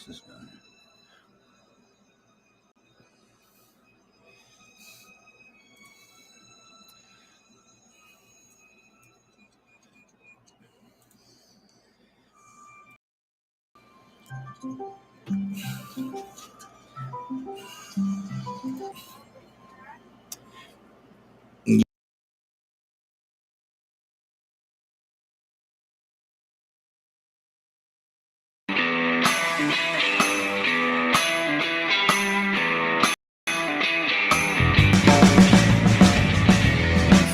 this down here.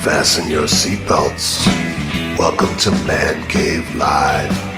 Fasten your seatbelts. Welcome to Man Cave Live.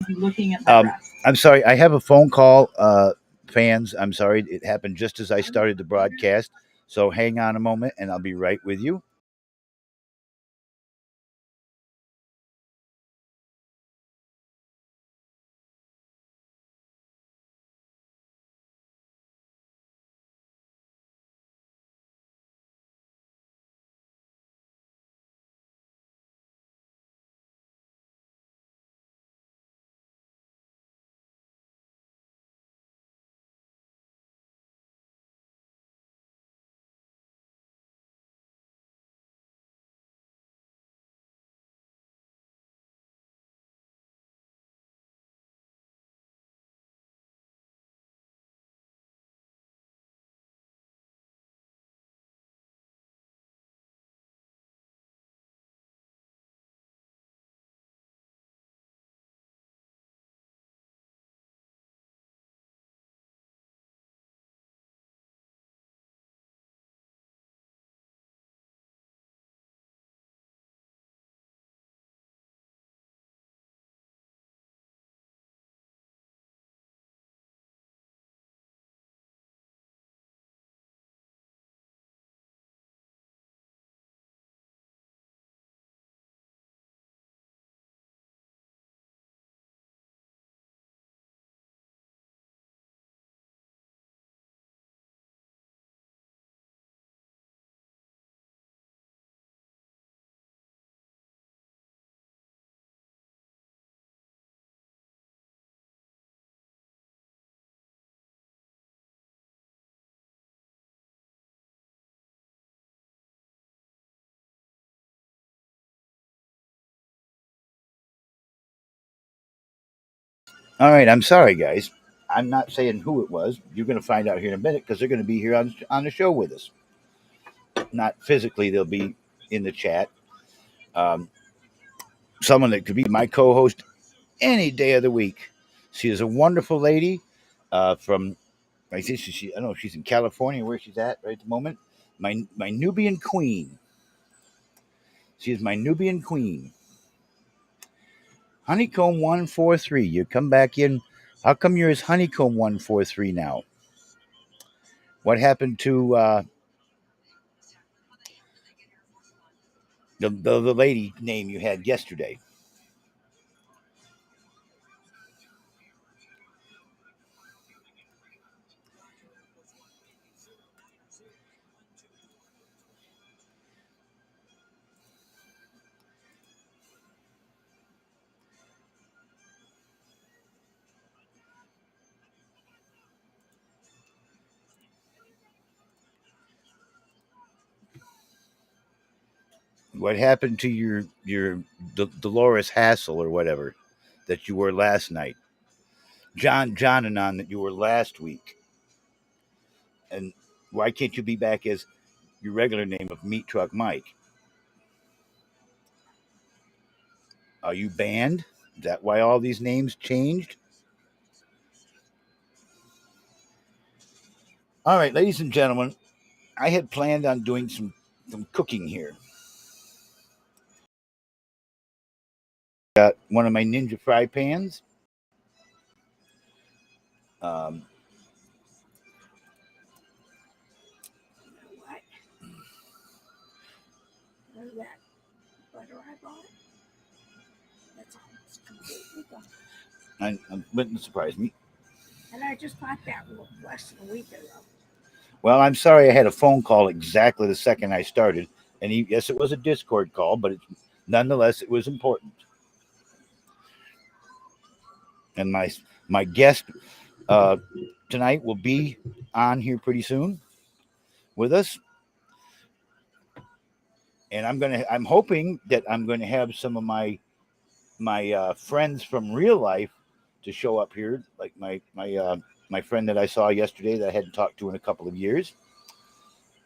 Looking at the I'm sorry. I have a phone call, fans. I'm sorry. It happened just as I started the broadcast. So hang on a moment, and I'll be right with you. All right. I'm sorry, guys. I'm not saying who it was. You're going to find out here in a minute because they're going to be here on the show with us. Not physically, they'll be in the chat. Um, Someone that could be my co-host any day of the week. She is a wonderful lady from. I think I don't know if she's in California where she's at right at the moment. My Nubian queen. She is my Nubian queen. Honeycomb 143. You come back in. How come you're as Honeycomb 143 now? What happened to the lady name you had yesterday? What happened to your Dolores Hassel or whatever that you were last night? John and on that you were last week. And why can't you be back as your regular name of Meat Truck Mike? Are you banned? Is that why all these names changed? All right, ladies and gentlemen, I had planned on doing some cooking here. Got one of my Ninja fry pans. Um, What? That butter I bought? That's almost completely gone. and wouldn't surprise me. And I just bought that less than a week ago. Well, I'm sorry I had a phone call exactly the second I started, and yes, it was a Discord call, but nonetheless it was important. And my guest uh, tonight will be on here pretty soon with us, and I'm hoping that I'm gonna have some of my friends from real life to show up here, like my friend that I saw yesterday that I hadn't talked to in a couple of years,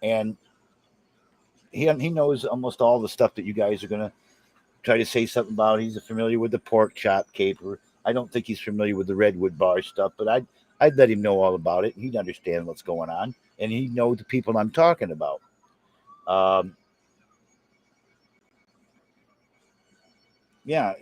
and he knows almost all the stuff that you guys are gonna try to say something about. He's familiar with the pork chop caper. I don't think he's familiar with the redwood bar stuff, but I'd let him know all about it. He'd understand what's going on, and he'd know the people I'm talking about. Um, yeah,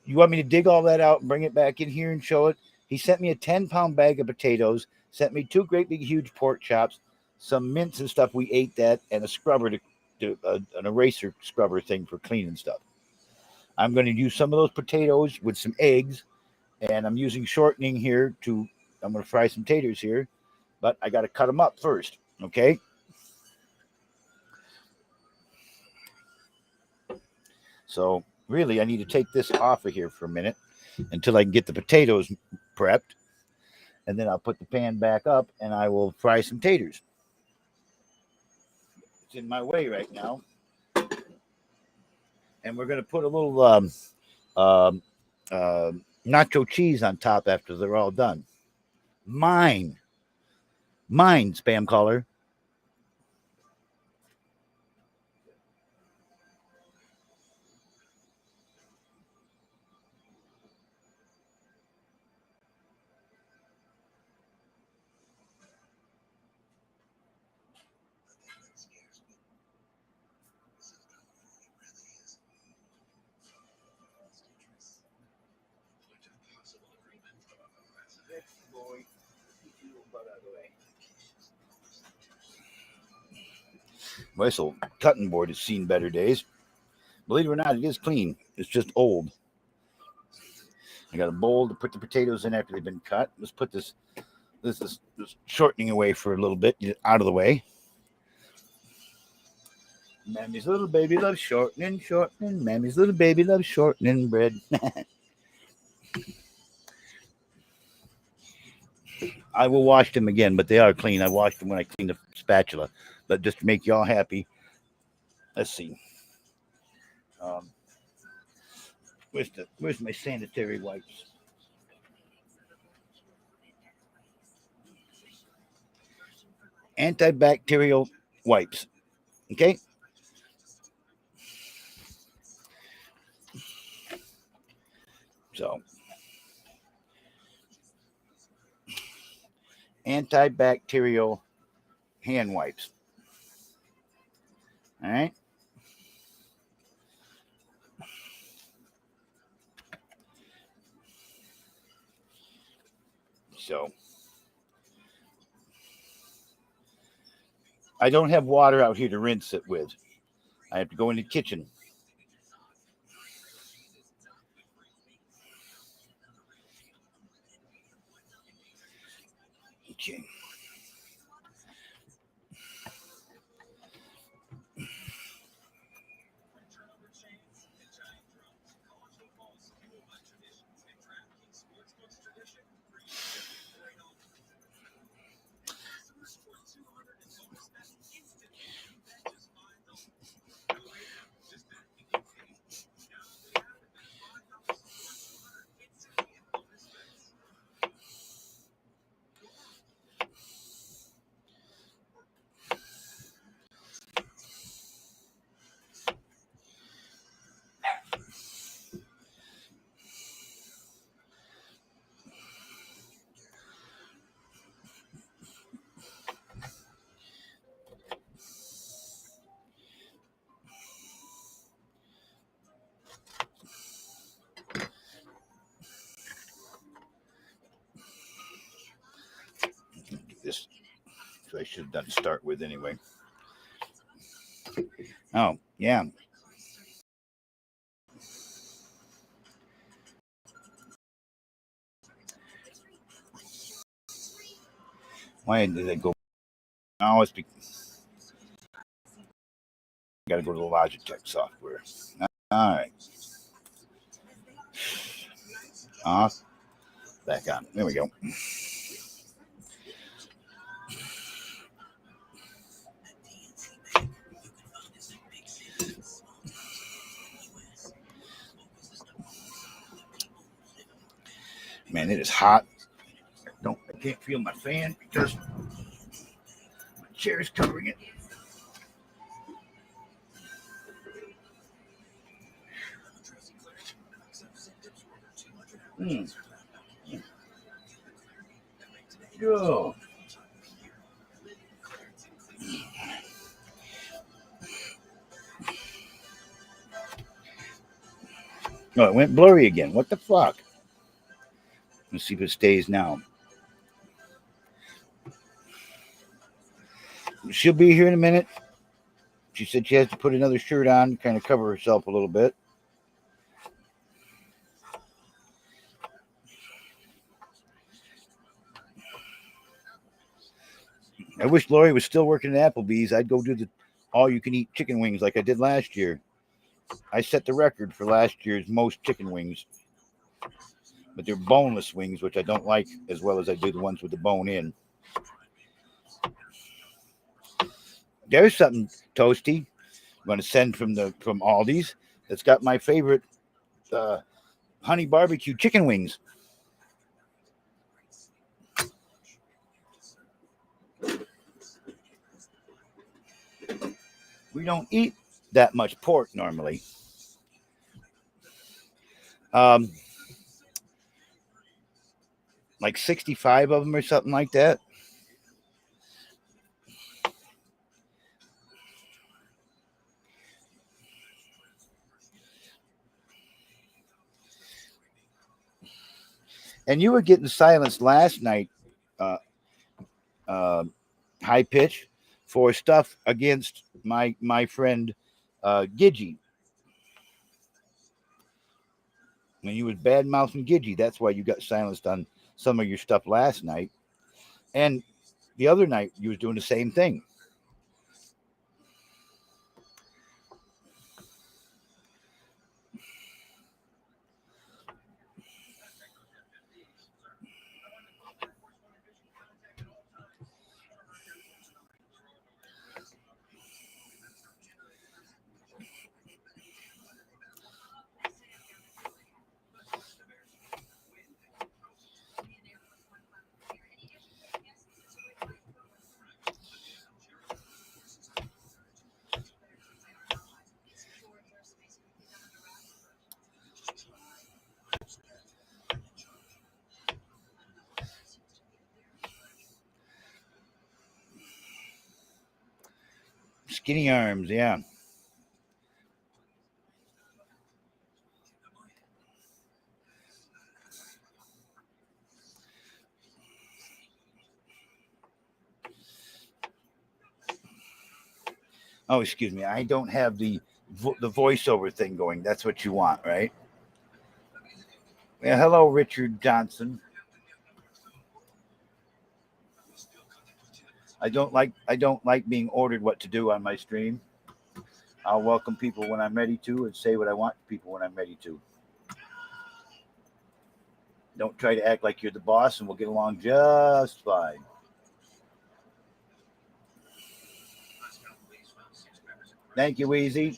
you want me to dig all that out and bring it back in here and show it? He sent me a 10-pound bag of potatoes, sent me two great big huge pork chops, some mince and stuff we ate that, and a scrubber an eraser scrubber thing for cleaning stuff. I'm going to use some of those potatoes with some eggs, and I'm using shortening here I'm going to fry some taters here, but I got to cut them up first. Okay. So really, I need to take this off of here for a minute until I can get the potatoes prepped, and then I'll put the pan back up and I will fry some taters. It's in my way right now, and we're going to put a little um, uh, nacho cheese on top after they're all done. Mine, mine, spam caller. This old cutting board has seen better days. Believe it or not, it is clean. It's just old. I got a bowl to put the potatoes in after they've been cut. Let's put this shortening away for a little bit, get it out of the way. Mammy's little baby loves shortening, shortening. Mammy's little baby loves shortening bread. I will wash them again, but they are clean. I washed them when I cleaned the spatula. But just to make y'all happy, let's see. Um, where's my sanitary wipes? Antibacterial wipes. Okay. So antibacterial hand wipes. All right. So I don't have water out here to rinse it with. I have to go in the kitchen. Okay. So I should have done start with anyway. Oh, yeah. Why did I go? Oh, it's because I got to go to the Logitech software. All right. Off. Back on. There we go. Man, it is hot. I can't feel my fan because my chair is covering it. Go. Oh, it went blurry again. What the fuck? Let's see if it stays now. She'll be here in a minute. She said she has to put another shirt on, kind of cover herself a little bit. I wish Lori was still working at Applebee's. I'd go do the all-you-can-eat chicken wings like I did last year. I set the record for last year's most chicken wings. But they're boneless wings, which I don't like as well as I do the ones with the bone in. There's something toasty I'm going to send from Aldi's that's got my favorite honey barbecue chicken wings. We don't eat that much pork normally. Like 65 of them or something like that. And you were getting silenced last night, high pitch, for stuff against my friend Gidgy. When you was bad mouthing Gidgy, that's why you got silenced on some of your stuff last night. And the other night you was doing the same thing. Skinny arms, yeah. Oh, excuse me. I don't have the voiceover thing going. That's what you want, right? Yeah. Hello, Richard Johnson. I don't like being ordered what to do on my stream. I'll welcome people when I'm ready to and say what I want to people when I'm ready to. Don't try to act like you're the boss and we'll get along just fine. Thank you, Weezy.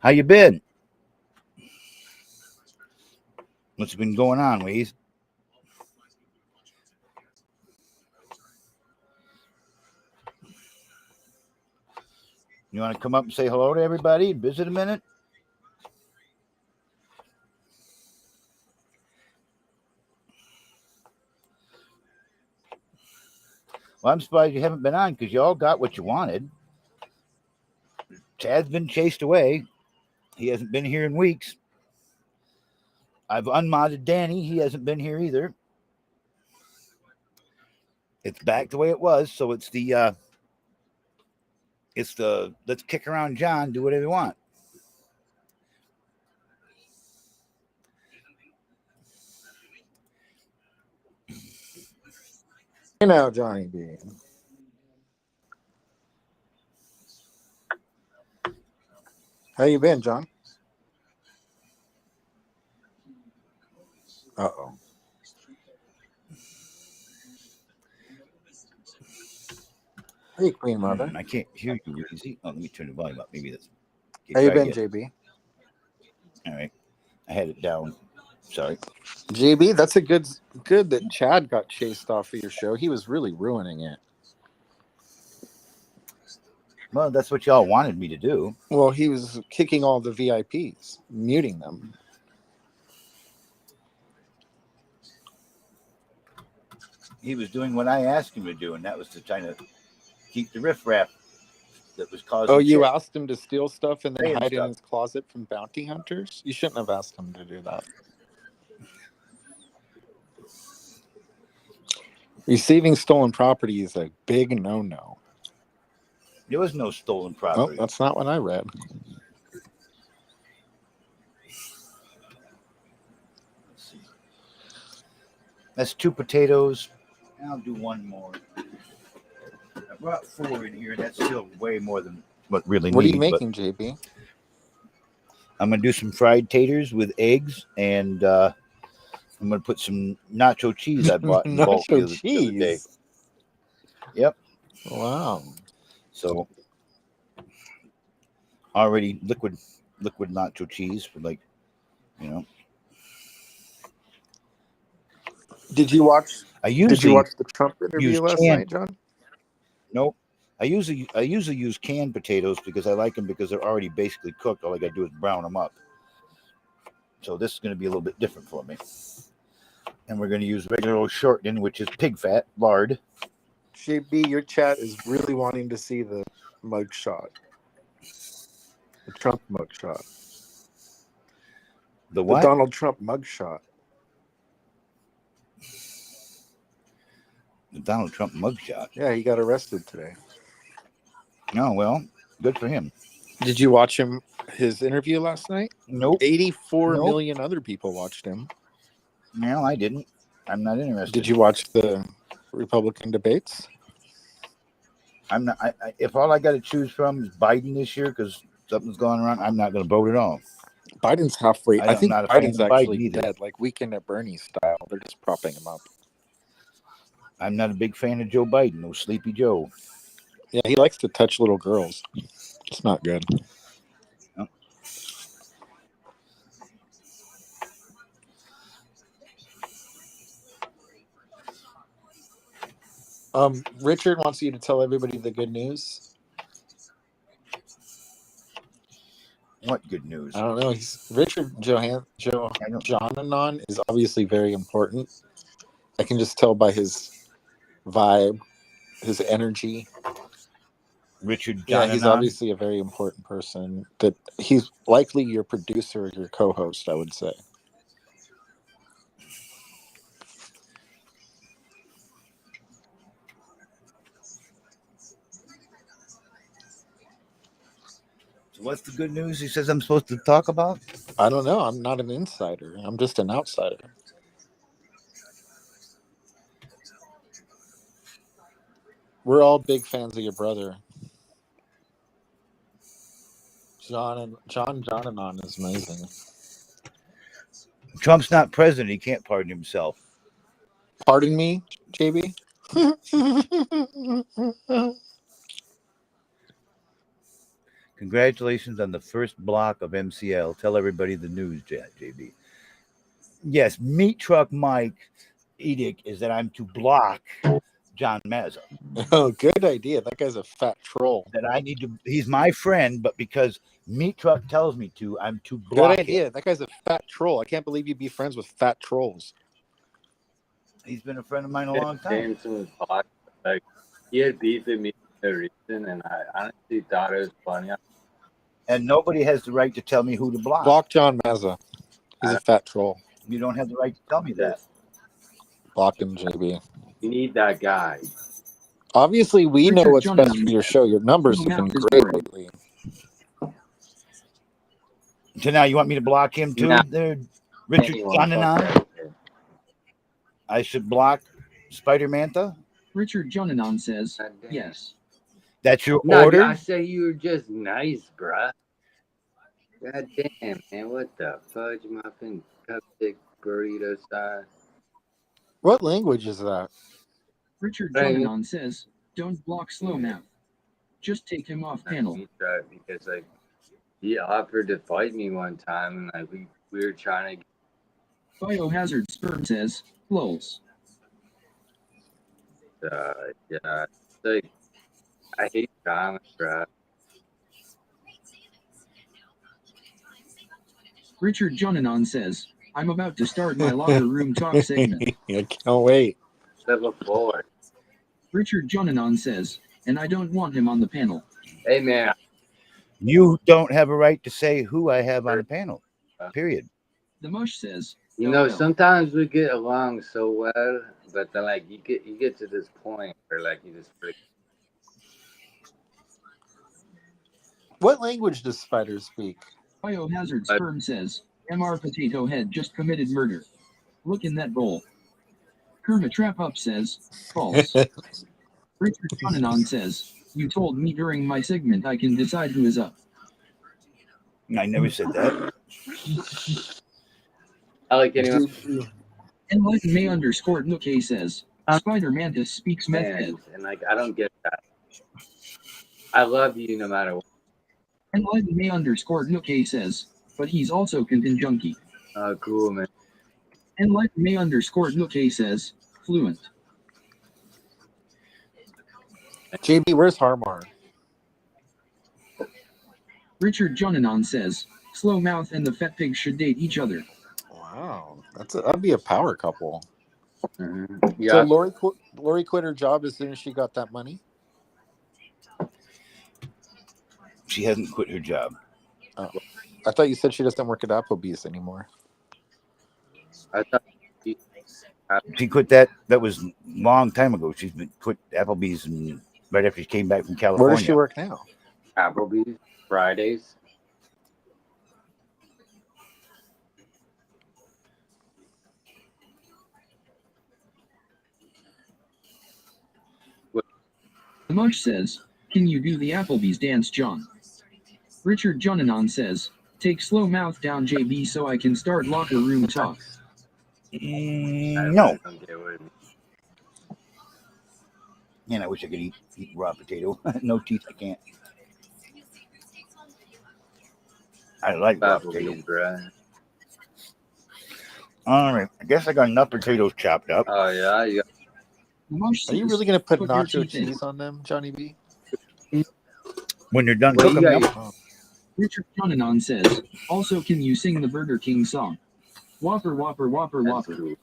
How you been? What's been going on, Weez? You want to come up and say hello to everybody and visit a minute? Well, I'm surprised you haven't been on because you all got what you wanted. Chad's been chased away. He hasn't been here in weeks. I've unmodded Danny. He hasn't been here either. It's back the way it was. So it's the let's kick around John, do whatever you want. Hey now, Johnny B. How you been, John? Uh-oh. Hey, Queen Mother. I can't hear you easy. Oh, let me turn the volume up. Maybe that's. How you been, JB? All right. I had it down. Sorry. JB, that's a good that Chad got chased off of your show. He was really ruining it. Well, that's what y'all wanted me to do. Well, he was kicking all the VIPs, muting them. He was doing what I asked him to do, and that was to try to keep the riffraff that was causing. Oh, you shit. asked him to steal stuff and then Saying hide stuff. in his closet from bounty hunters? You shouldn't have asked him to do that. Receiving stolen property is a big no-no. There was no stolen Oh, property. that's not what I read. Let's see. That's 2 potatoes. I'll do one more. I brought 4 in here. That's still way more than what really What are need. you making, JB? I'm going to do some fried taters with eggs, and I'm going to put some nacho cheese I bought in bulk the other day. Yep. Wow. So already liquid nacho cheese for Did you watch the Trump interview last night, John? Nope. I usually use canned potatoes because I like them because they're already basically cooked. All I got to do is brown them up. So this is going to be a little bit different for me. And we're going to use regular old shortening, which is pig fat, lard. JB, your chat is really wanting to see the mugshot. The Trump mugshot. The what? The Donald Trump mugshot. The Donald Trump mugshot. Yeah, he got arrested today. Oh, well, good for him. Did you watch his interview last night? Nope. 84 million other people watched him. No, I didn't. I'm not interested. Did you watch the Republican debates? I'm not. If all I got to choose from is Biden this year because something's going around, I'm not going to vote at all. Biden's halfway. I think Biden's actually Biden dead, like Weekend at Bernie style. They're just propping him up. I'm not a big fan of Joe Biden. No Sleepy Joe. Yeah, he likes to touch little girls. It's not good. Richard wants you to tell everybody the good news. What good news? I don't know. Richard Johanan is obviously very important. I can just tell by his vibe, his energy. Richard Johanan? Yeah, he's obviously a very important person. That he's likely your producer or your co-host, I would say. What's the good news he says I'm supposed to talk about? I don't know. I'm not an insider. I'm just an outsider. We're all big fans of your brother. John Jonanon is amazing. Trump's not president. He can't pardon himself. Pardon me, JB? Congratulations on the first block of MCL. Tell everybody the news, JB. Yes, Meat Truck Mike edict is that I'm to block John Mazza. Oh, good idea. That guy's a fat troll. That I need to. He's my friend, but because Meat Truck tells me to, I'm to Good block idea. him. That guy's a fat troll. I can't believe you'd be friends with fat trolls. He's been a friend of mine a long time. Jameson was talking, like he had beef with me for no reason, and I honestly thought it was funny. And nobody has the right to tell me who to block. Block John Mazza. He's a fat troll. You don't have the right to tell me that. Block him, JB. You need that guy. Obviously, we know Richard what's best Johnson. for your show. Your numbers Who have been mouth is great boring. lately. So now you want me to block him too, No. there, Richard Anyone, Jonanon? fuck that. I should block Spider Mantha? Richard Jonanon says, God damn. yes. That's your No, order? I say you were just nice, bruh. God damn, man, what the fudge muffin cupcake burrito size? What language is that? Richard Hey. Jonanon says, don't block Slow Mouth. Just take him off panel. Me try it because like he offered to fight me one time, and like we were trying to. Biohazard Sperm says, lols. Yeah, like I hate comments, bruh. Richard Jonanon says, I'm about to start my locker room talk segment. I can't wait. Level 4. Richard Jonanon says, and I don't want him on the panel. Hey man, You don't have a right to say who I have on the panel. Period. The Mush says, you know, LOL. sometimes we get along so well, but then like you get to this point where like you just freak. What language does Spider speak? Biohazard Sperm says, MR Potato Head just committed murder. Look in that bowl. Kermit Trap Up says, false. Richard Jonanon says, you told me during my segment I can decide who is up. I never said that. I like anyone. Enlighten May underscore Nookie says, Spider Mantis speaks meth head. And like I don't get that. I love you no matter what. Enlighten May underscore Nookie says, but he's also content junkie. Oh, cool, man. Enlighten May underscore Nookie says, fluent. JB, where's Harmar? Richard Jonanon says, Slow Mouth and the Fat Pig should date each other. Wow, that'd be a power couple. Mm-hmm. Yeah. So Lori quit her job as soon as she got that money. She hasn't quit her job. Oh, I thought you said she doesn't work at Applebee's anymore. I thought She quit that. That was a long time ago. She's been quit Applebee's and right after she came back from California. Where does she work now? Applebee's Fridays. The Mush says, can you do the Applebee's dance, John? Richard Jonanon says, take Slow Mouth down, JB, so I can start locker room talk. No. Don't get with me. Man, I wish I could eat raw potato. No teeth, I can't. I like raw potato. Applebee's, bruh. All right. I guess I got enough potatoes chopped up. Oh yeah, yeah. The Mush Are you says, really going to put put your nacho teeth in. cheese on them, Johnny B? When they're done Well, cooking you them. got Richard Jonanon says, also can you sing the Burger King song? Whopper, whopper, whopper, That's whopper. cool.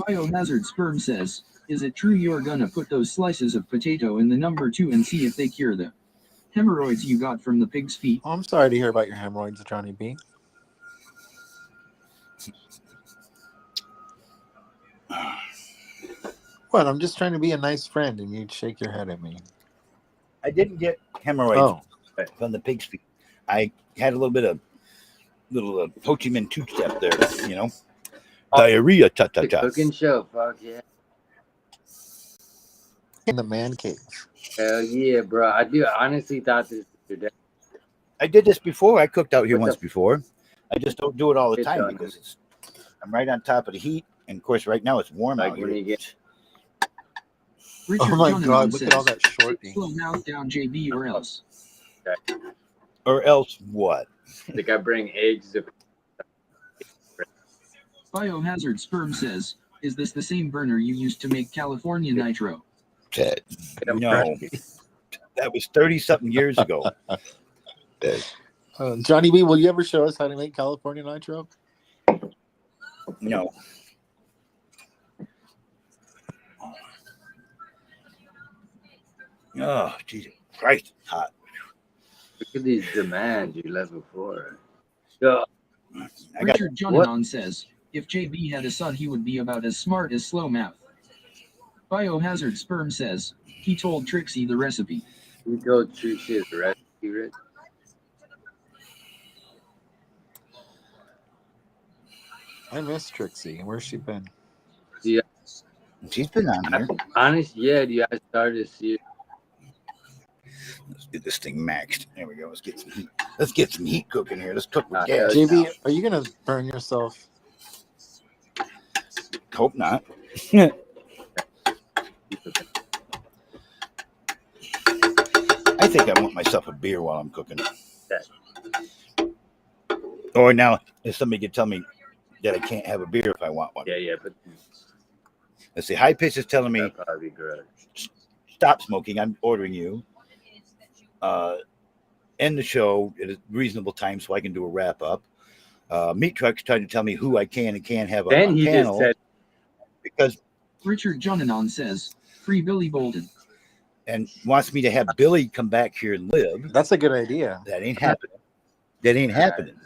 Biohazard Sperm says, is it true you're gonna put those slices of potato in the number 2 and see if they cure the hemorrhoids you got from the pig's feet? Oh, I'm sorry to hear about your hemorrhoids, Johnny B. What? I'm just trying to be a nice friend, and you'd shake your head at me. I didn't get hemorrhoids Oh, from the pig's feet. I had a little bit of Ho Chi Minh two-step there, you know. Diarrhea, The ta-ta-ta. cooking show, fuck yeah. in the man cave. Hell yeah, bro. I honestly thought this was your dad. I did this before. I cooked out here What the- once before. I just don't do it all the It's time done. because I'm right on top of the heat. And, of course, right now it's warm Like out when here. you get Richard Oh my Jonanon God! Look says, at all that take shortening. Slow Mouth down, JB, or else. Or else what? like I bring eggs to Biohazard Sperm says, is this the same burner you used to make California Nitro? No, that was 30-something years ago. Johnny B, will you ever show us how to make California Nitro? No. Oh, Jesus Christ, it's hot. Look at these demands you left before. Yo, I got Richard Jonanon says, if JB had a son, he would be about as smart as Slow Mouth. Biohazard Sperm says, he told Trixie the recipe. you told Trixie the recipe, Rich? I miss Trixie. Where's she been? Yeah, she's been on here. honest, yeah, do you guys started to see? Let's get this thing maxed. There we go. Let's get some heat. Let's get some heat cooking here. Let's cook with Ah, gas. JB, are you gonna burn yourself? Hope not. I think I want myself a beer while I'm cooking. Or now, if somebody could tell me that I can't have a beer if I want one. Yeah, but Let's see. High Pitch is telling me that'd probably be good. stop smoking. I'm ordering you. End the show at a reasonable time so I can do a wrap up. Meat Truck's trying to tell me who I can and can't have Then on he panel just said, because Richard Jonanon says, free Billy Bolden. and wants me to have Billy come back here and live. That's a good idea. That ain't happening. That ain't happening.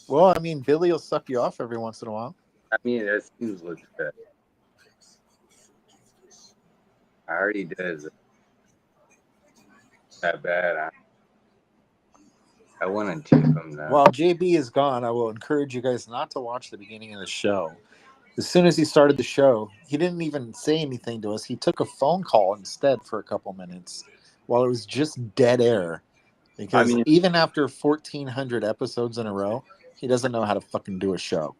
Well, I mean, Billy will suck you off every once in a while. I mean, that seems legit. I already did. That bad. I want to tip him now. While JB is gone, I will encourage you guys not to watch the beginning of the show. As soon as he started the show, he didn't even say anything to us. He took a phone call instead for a couple minutes while it was just dead air. Because even after 1,400 episodes in a row, he doesn't know how to fucking do a show.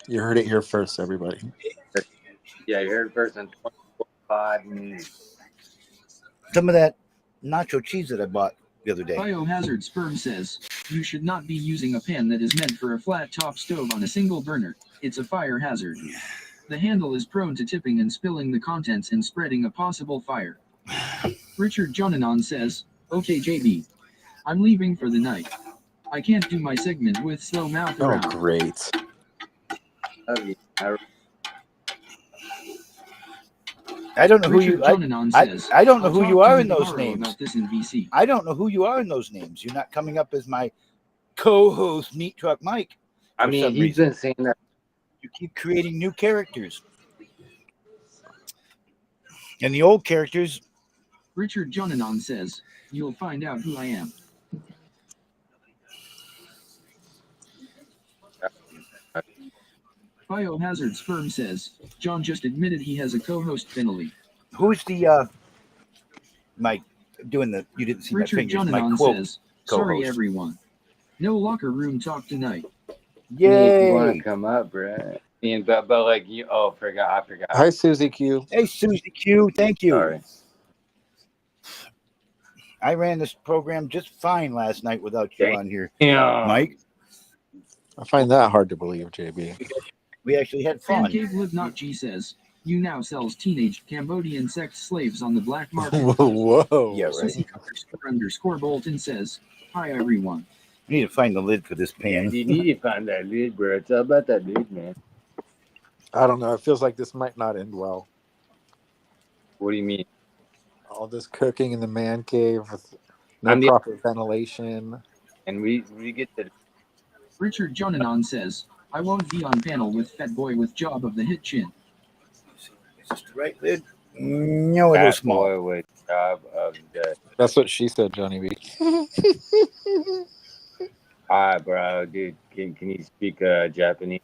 You heard it here first, everybody. Yeah, you heard it first in 25 minutes. Some of that nacho cheese that I bought the other day. Biohazard Sperm says, you should not be using a pan that is meant for a flat top stove on a single burner. It's a fire hazard. The handle is prone to tipping and spilling the contents and spreading a possible fire. Richard Jonanon says, okay JB, I'm leaving for the night. I can't do my segment with Slow Mouth around. Oh, great. I don't know who Richard you. I don't know who you are in those names. About this in VC. I don't know who you are in those names. You're not coming up as my co-host, Meat Truck Mike. I mean, he's been saying that. You keep creating new characters, and the old characters. Richard Jonanon says, you'll find out who I am. Biohazard Sperm says, John just admitted he has a co-host penalty. Who's the my doing the? You didn't see Richard my fingers. Jonanon My quote says, co-host. sorry everyone. No locker room talk tonight. You want Yay! to come up, Brad? And but like you. Oh, I forgot. Hi, Susie Q. Hey, Susie Q. Thank you. Sorry. I ran this program just fine last night without you on here, Yeah, Mike. I find that hard to believe, JB. We actually had fun. Pancake Livnot G says, YouNow sells teenage Cambodian sex slaves on the black market. Whoa. Yeah, right. Susie _ Bolton says, hi everyone. We need to find the lid for this pan. you need to find that lid, bro. It's all about that lid, man. I don't know. It feels like this might not end well. What do you mean? All this cooking in the man cave with no proper ventilation. And we get the Richard Jonanon says, I won't be on panel with Fat Boy with job of the hit chin. Is this the right lid? No, it is Fat small. Boy with job of the. That's what she said, Johnny B. Hi, bro, dude. Can you speak Japanese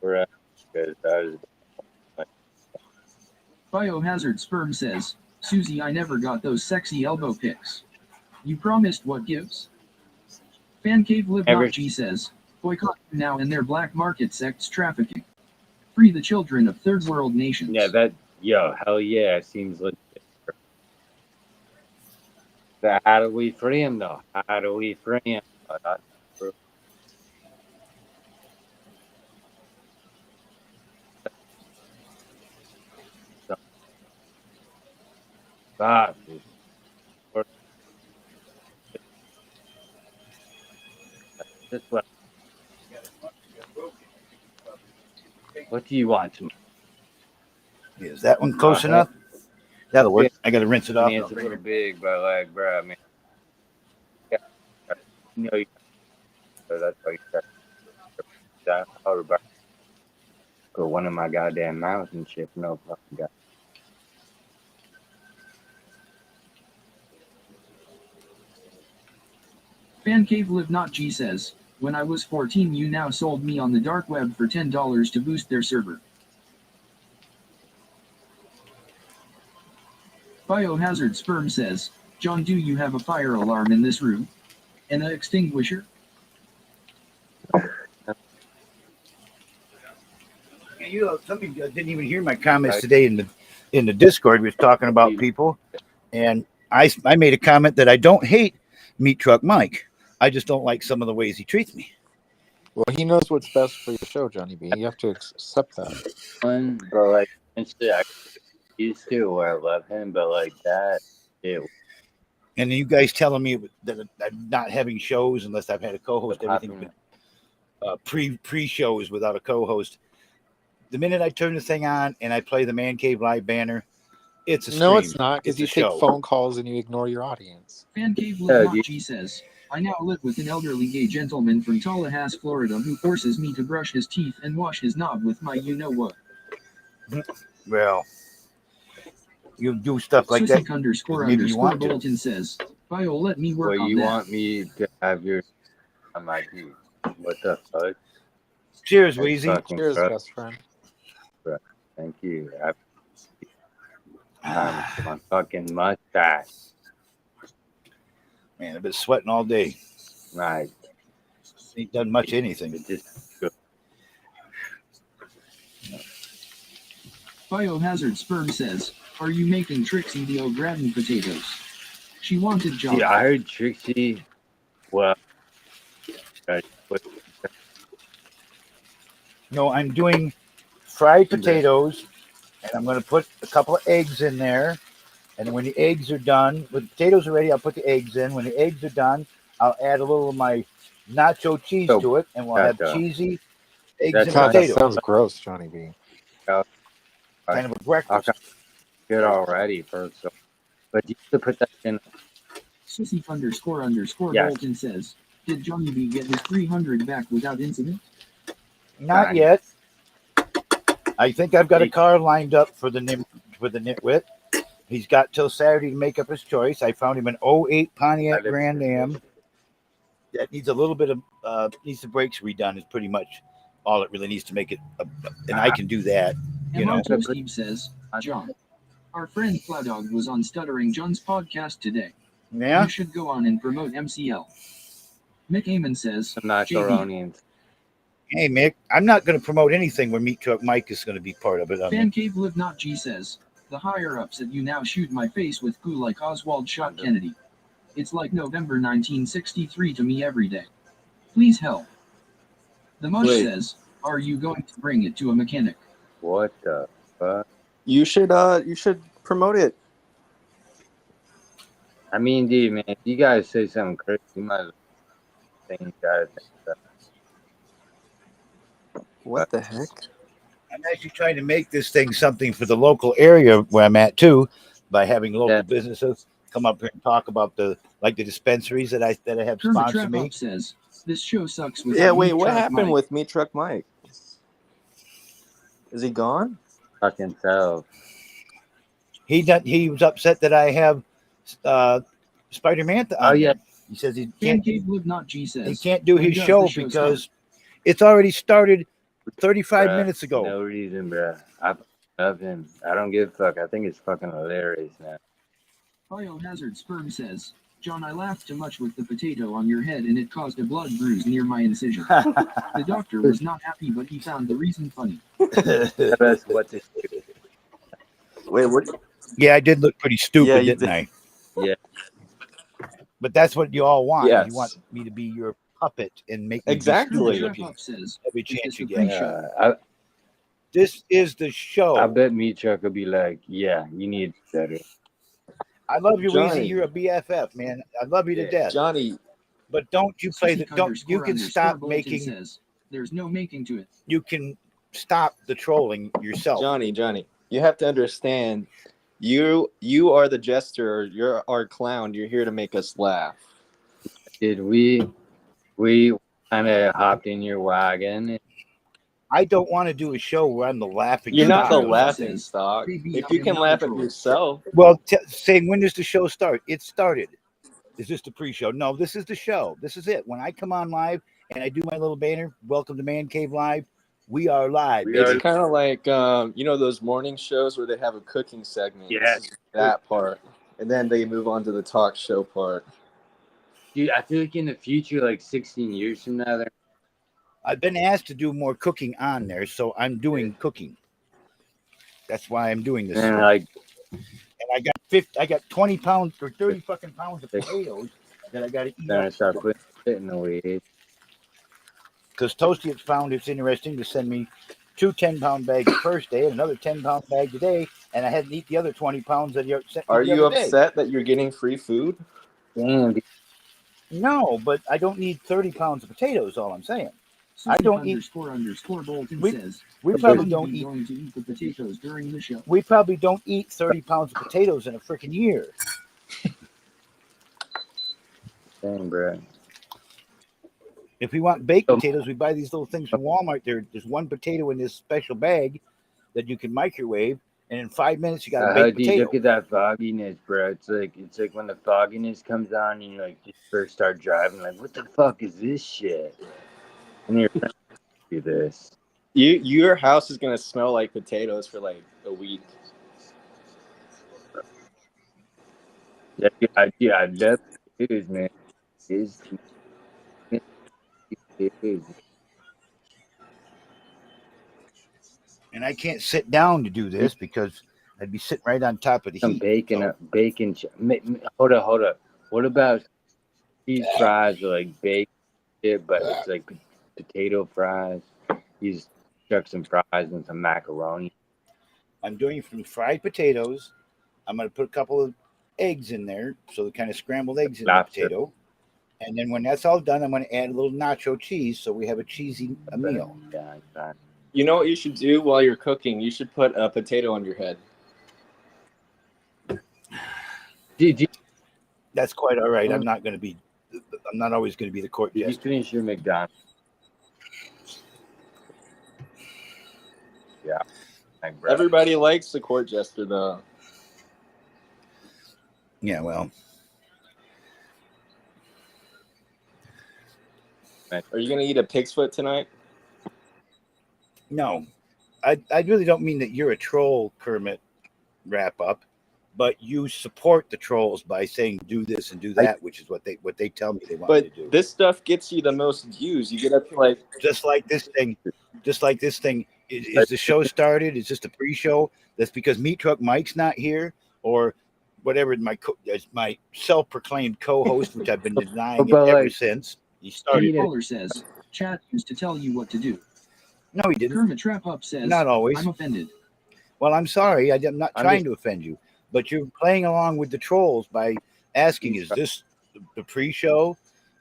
for us? Because I was. Biohazard Sperm says, Susie, I never got those sexy elbow pics. You promised what gives? Fancave Livnot G says, boycott now and their black market sex trafficking. Free the children of third world nations. Yeah, hell yeah, it seems legit. So how do we free him, though? How do we free him? Fuck. Just what do you want to? Is that one close enough? That'll work. I got to rinse it I off. mean, it's a little big, but like, bro, I mean, yeah, you know, so that's why you got that powder back. Go one of my goddamn mouth and shit. No fucking god. Fancave Live Not G says, when I was 14 YouNow sold me on the dark web for $10 to boost their server. Biohazard Sperm says, John, do you have a fire alarm in this room? An extinguisher? You know, some of you guys didn't even hear my comments today in the Discord. We was talking about people, and I made a comment that I don't hate Meat Truck Mike. I just don't like some of the ways he treats me. Well, he knows what's best for your show, Johnny B. You have to accept that. But like, honestly, I used to where I love him, but like that, it. And then you guys telling me that I'm not having shows unless I've had a co-host. Everything pre shows without a co-host. The minute I turn the thing on and I play the Man Cave Live banner, it's a stream. No, it's not, because you It's a take show. phone calls and you ignore your audience. Fancave Live Not G says, I now live with an elderly gay gentleman from Tallahassee, Florida, who forces me to brush his teeth and wash his knob with my you-know-what. Well, you do stuff like Susic that. underscore Maybe you underscore want to. Bolton says, Bio, let me work Well, on you that. want me to have your? I'm like, what the fuck? Cheers, Wheezy. Cheers, best friend. Thank you. My fucking mustache. Man, I've been sweating all day. Right. Ain't done much anything. It just good. Biohazard Sperm says, are you making Trixie the au gratin potatoes? She wanted job. Yeah, I heard Trixie. Well, No, I'm doing fried potatoes, and I'm going to put a couple of eggs in there. And then when the eggs are done, when the potatoes are ready, I'll put the eggs in. When the eggs are done, I'll add a little of my nacho cheese to it, and we'll have cheesy eggs and God, that potatoes. sounds gross, Johnny B. Kind of a breakfast. Good already, first. But you have to put that in. Susie underscore Yes. Bolton says, did Johnny B get his 300 back without incident? Not yet. I think I've got a car lined up for the nitwit. He's got till Saturday to make up his choice. I found him an 08 Pontiac Grand Am that needs a little bit of needs the brakes redone. Is pretty much all it really needs to make it. And I can do that. You know. Steve says, John, our friend Plowdog was on Stuttering John's podcast today. Yeah. You should go on and promote MCL. Mick Amon says, Macaronians. Hey, Mick, I'm not going to promote anything where Meat Truck Mike is going to be part of it. Fancave Live Not G says, the higher-ups at YouNow shoot my face with goo like Oswald shot Kennedy. It's like November 1963 to me every day. Please help. The Mush says, are you going to bring it to a mechanic? What the fuck? You should promote it. I mean, dude, man, if you guys say something crazy, you might as well think you guys think that. What the heck? I'm actually trying to make this thing something for the local area where I'm at too, by having local businesses come up here and talk about the dispensaries that I have sponsored me. Says, this show sucks with wait, what happened with Meat Truck Mike? Is he gone? Fucking self. He was upset that I have Spider-Man on. Oh yeah. He says he can't do his the show because it's already started 35 minutes ago. No reason, bro. I love him. I don't give a fuck. I think it's fucking hilarious now. Biohazard Sperm says, John, I laughed too much with the potato on your head and it caused a blood bruise near my incision. The doctor was not happy, but he found the reason funny. That's what this is. Wait, what? Yeah, I did look pretty stupid, didn't I? Yeah. But that's what you all want. Yes. You want me to be your puppet and make me Exactly. every chance you get. This is the show. I bet Meat Truck will be like, yeah, you need better. I love you, Weezy. Johnny. You're a BFF, man. I love you to Yeah. death. Johnny, But don't you play the Sissy don't you can underscore stop Bolton making says, there's no making to it. you can stop the trolling yourself. Johnny, you have to understand. You are the jester. You're our clown. You're here to make us laugh. Did we kind of hopped in your wagon? I don't want to do a show where I'm the laughing You're not stock. the Stock laughing says, stock. "Baby, If I you am can not laugh a at troll." yourself, Well, saying when does the show start? It started. Is this the pre-show? No, this is the show. This is it. When I come on live and I do my little banner, welcome to Man Cave Live. We are live. We it's are- kind of like those morning shows where they have a cooking segment. Yeah. This is that part, and then they move on to the talk show part. Dude, I feel like in the future, like 16 years from now, I've been asked to do more cooking on there, so I'm doing cooking. That's why I'm doing this. and stuff. like And I got 20 pounds or 30 fucking pounds of potatoes that I got to eat then I up. start putting it in the weed. Because Toasty has found it's interesting to send me 2 10-pound bags the first day and another 10-pound bag today, and I hadn't eaten the other 20 pounds that you sent me Are the you other day. upset that you're getting free food? Damn, dude. No, but I don't need 30 pounds of potatoes, all I'm saying. I Sissy don't eat- underscore Bolton We- says, We "Are probably you don't eat going to eat the potatoes during the show?" we probably don't eat 30 pounds of potatoes in a freaking year. Dang, bro. If we want baked potatoes, we buy these little things from Walmart. There's one potato in this special bag that you can microwave, and in 5 minutes you got a baked Dude, potato. look at that fogginess, bro. It's like when the fogginess comes on and you like just first start driving, like, what the fuck is this shit? And you're like, do this. Your house is gonna smell like potatoes for like a week. Yeah, I love potatoes, man. It is. And I can't sit down to do this because I'd be sitting right on top of the Some heat. bacon, So, bacon. Hold up. What about these fries are like baked shit, but it's like potato fries? You just chuck some fries and some macaroni. I'm doing some fried potatoes. I'm going to put a couple of eggs in there, so the kind of scrambled eggs in the Lobster. potato. And then when that's all done, I'm going to add a little nacho cheese so we have a cheesy meal. Yeah, exactly. You know what you should do while you're cooking? You should put a potato on your head. Did That's quite all right. I'm not always going to be the court you jester. finish your McDonald's? Yeah. Like, bro. Everybody likes the court jester, though. Yeah, well, Are you gonna eat a pig's foot tonight? no. I really don't mean that you're a troll, Kermit, wrap up, but you support the trolls by saying do this and do that, which is what they tell me they want But me to do. this stuff gets you the most views. You get up to like Just like this thing. Is the show started? Is this the pre-show? That's because Meat Truck Mike's not here, or whatever my self-proclaimed co-host, which I've been denying But, ever like, since he started. Caller says, "Chat used to tell you what to do." No, he didn't. Kermit Trap Up says, Not always. "I'm offended." Well, I'm sorry. I'm not I'm trying to offend you, but you're playing along with the trolls by asking, "Is this the pre-show?"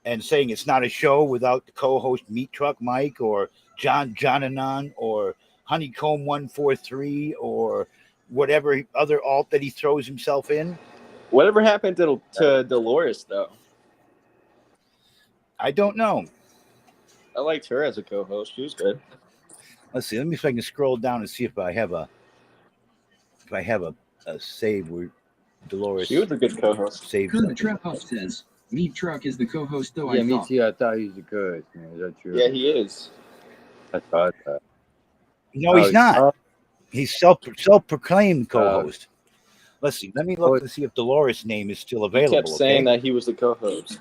and saying it's not a show without the co-host Meat Truck Mike or John Jonanon or Honeycomb 143 or whatever other alt that he throws himself in. whatever happened to Dolores though. I don't know. I liked her as a co-host. She was good. Let's see. Let me see if I can scroll down and see if I have a save where Dolores She was a good co-host. saved Kermit something. Trap Up says, "Meat Truck is the co-host, though." Yeah, I me thought. too. I thought he was a good. Is that true? Yeah, he is. I thought that. No, he's not. Oh, He's self-proclaimed co-host. Let's see. Let me look to see if Dolores' name is still He available. kept saying that he was the co-host.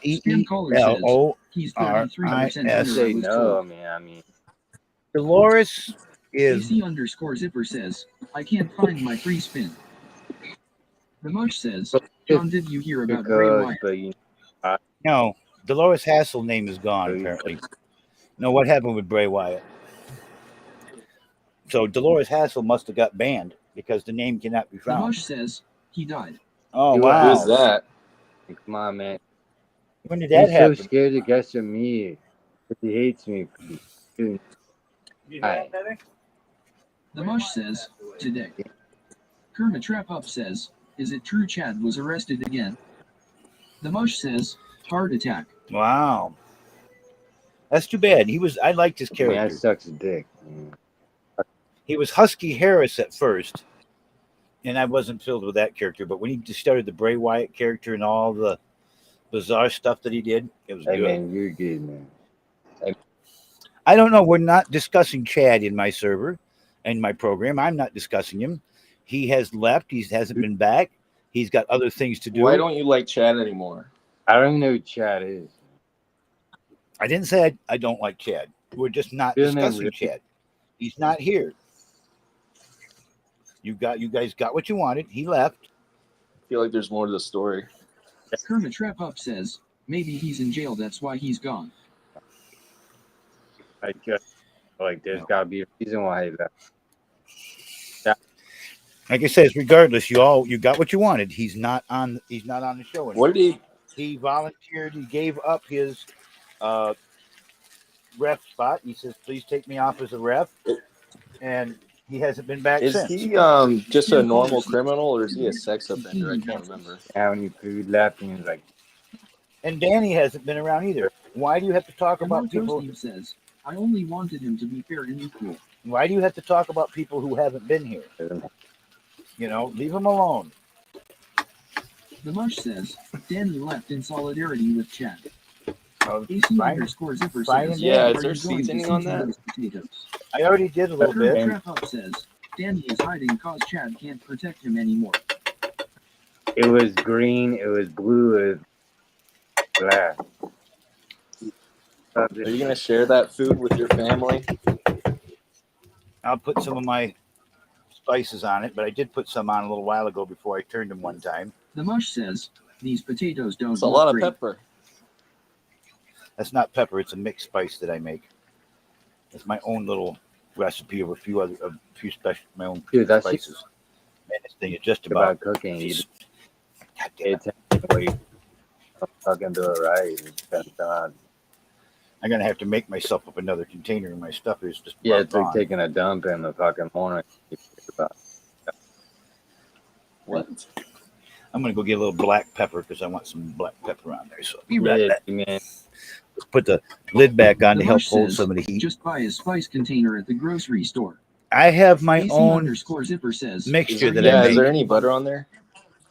Spam caller says, EELORIS. "He's 33% I better." say I was no. told. I mean, Dolores is AC_Zipper says, "I can't find my free spin." The Mush says, "John, did you hear about Bray because, Wyatt?" but you no. Dolores Hassel name is gone apparently. No, what happened with Bray Wyatt? So Dolores Hassel must have got banned because the name cannot be The found. Mush says, "He died." Oh, You wow. Who's that? Come on, man. When did that He's so happen? scared to get to me. He hates me. Dude, hi. The Mush says, today. Kermit Trap Up says, is it true Chad was arrested again? The Mush says, heart attack. Wow. That's too bad. I liked his Man, character. that sucks a dick. Man. He was Husky Harris at first, and I wasn't filled with that character. But when he just started the Bray Wyatt character and all the bizarre stuff that he did, it was Hey, good. man, you're good, man. I don't know. We're not discussing Chad in my server, in my program. I'm not discussing him. He has left. He hasn't been back. He's got other things to do. Why don't you like Chad anymore? I don't even know who Chad is. I didn't say I don't like Chad. We're just not Isn't that discussing really- Chad. He's not here. You guys got what you wanted. He left. I feel like there's more to the story. Kermit Trap Up says, maybe he's in jail, that's why he's gone. I just like there's gotta be a reason why he left. Like I says, regardless, you got what you wanted. He's not on the show anymore. What did He volunteered. He gave up his ref spot. He says, "Please take me off as a ref," and he hasn't been back is since. he just a normal criminal or is he a sex offender? I can't remember. How many food left? And he was like, And Danny hasn't been around either. Why do you have to talk The about people? Steve says, I only wanted him to be fair and equal. Why do you have to talk about people who haven't been here? You know, leave them alone. The Mush says, Danny left in solidarity with Chad. Oh, AC fine. underscore zipper Fine says, and Yeah, "Are is there you going to seasoning on season that? those potatoes?" I already did a little Kermit bit. Trap Up says, Danny is hiding cause Chad can't protect him anymore. it was green, it was blue, it was black. Are you gonna share that food with your family? I'll put some of my spices on it, but I did put some on a little while ago before I turned them one time. The Mush says, these potatoes don't It's a look lot of great. pepper. That's not pepper; it's a mixed spice that I make. It's my own little recipe of a few special my own Dude, that's spices. Man, this thing is just about about. cooking. You God damn pay it. attention to what you fucking do it right. It's kind of done. I'm gonna have to make myself up another container, and my stuff is just Yeah, about it's like gone. taking a dump in the fucking morning. What? I'm gonna go get a little black pepper because I want some black pepper on there. So I'll be right Yeah, back. man. Let's put the lid back on The to help Mush hold says, some of the heat. just buy a spice container at the grocery store. I have my AC own underscore zipper says, mixture that Yeah, I is there make. any butter on there?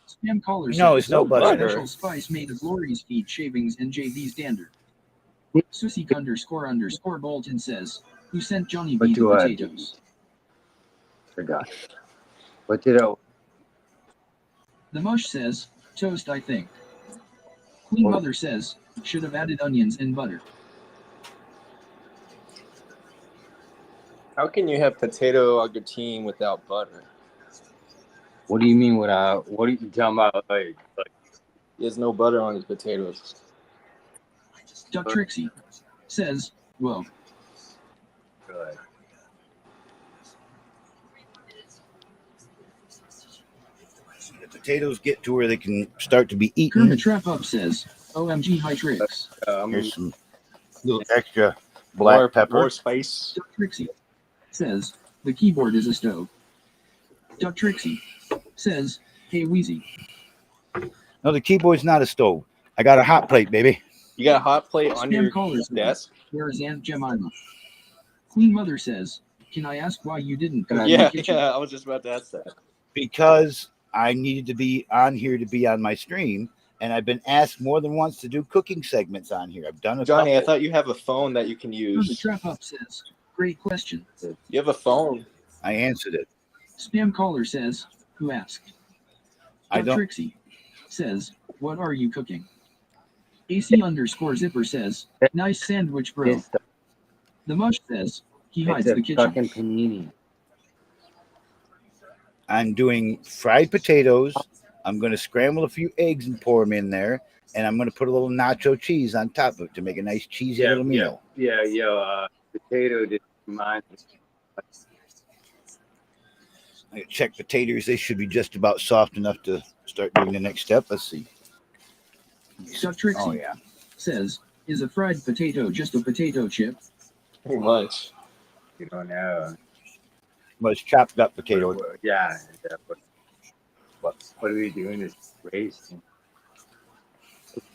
Spam caller No, says, it's no butter in it. special spice made of Lori's feed shavings and JV standard. Susie underscore Bolton says, who sent Johnny What B do the I potatoes? Forgot. What did I? The Mush says, toast I think. Queen Oh. Mother says, should have added onions and butter. How can you have potato au gratin without butter? What do you mean? What are you talking about? Like He has no butter on his potatoes. Duck Trixie says, whoa. good. The potatoes get to where they can start to be eaten. Kermit Trap Up says, OMG High Tricks. Here's some little extra black pepper. More spice. Duck Trixie says, the keyboard is a stove. Duck Trixie says, hey Wheezy. No, the keyboard's not a stove. I got a hot plate, baby. You got a hot plate on Spam your callers desk? Where is Aunt Jemima? Queen Mother says, can I ask why you didn't cook in Yeah, the kitchen? I was just about to ask that. Because I needed to be on here to be on my stream, and I've been asked more than once to do cooking segments on here. I've done a Johnny, I couple. thought you have a phone that you can Kermit use. Trap Up says, great question. You have a phone. I answered it. Spam caller says, who asked? I Duck don't. Trixie says, what are you cooking? AC underscore zipper says, nice sandwich, bro. It's, The Mush says, he hides it's the a kitchen. fucking panini. I'm doing fried potatoes. I'm going to scramble a few eggs and pour them in there, and I'm going to put a little nacho cheese on top of it to make a nice cheesy little meal. Potato did mine. I check potatoes; they should be just about soft enough to start doing the next step. Let's see. Duck Trixie Oh yeah. says, is a fried potato just a potato chip? Pretty much. You don't know. Well, it's chopped up potato. Yeah. What are we doing this race?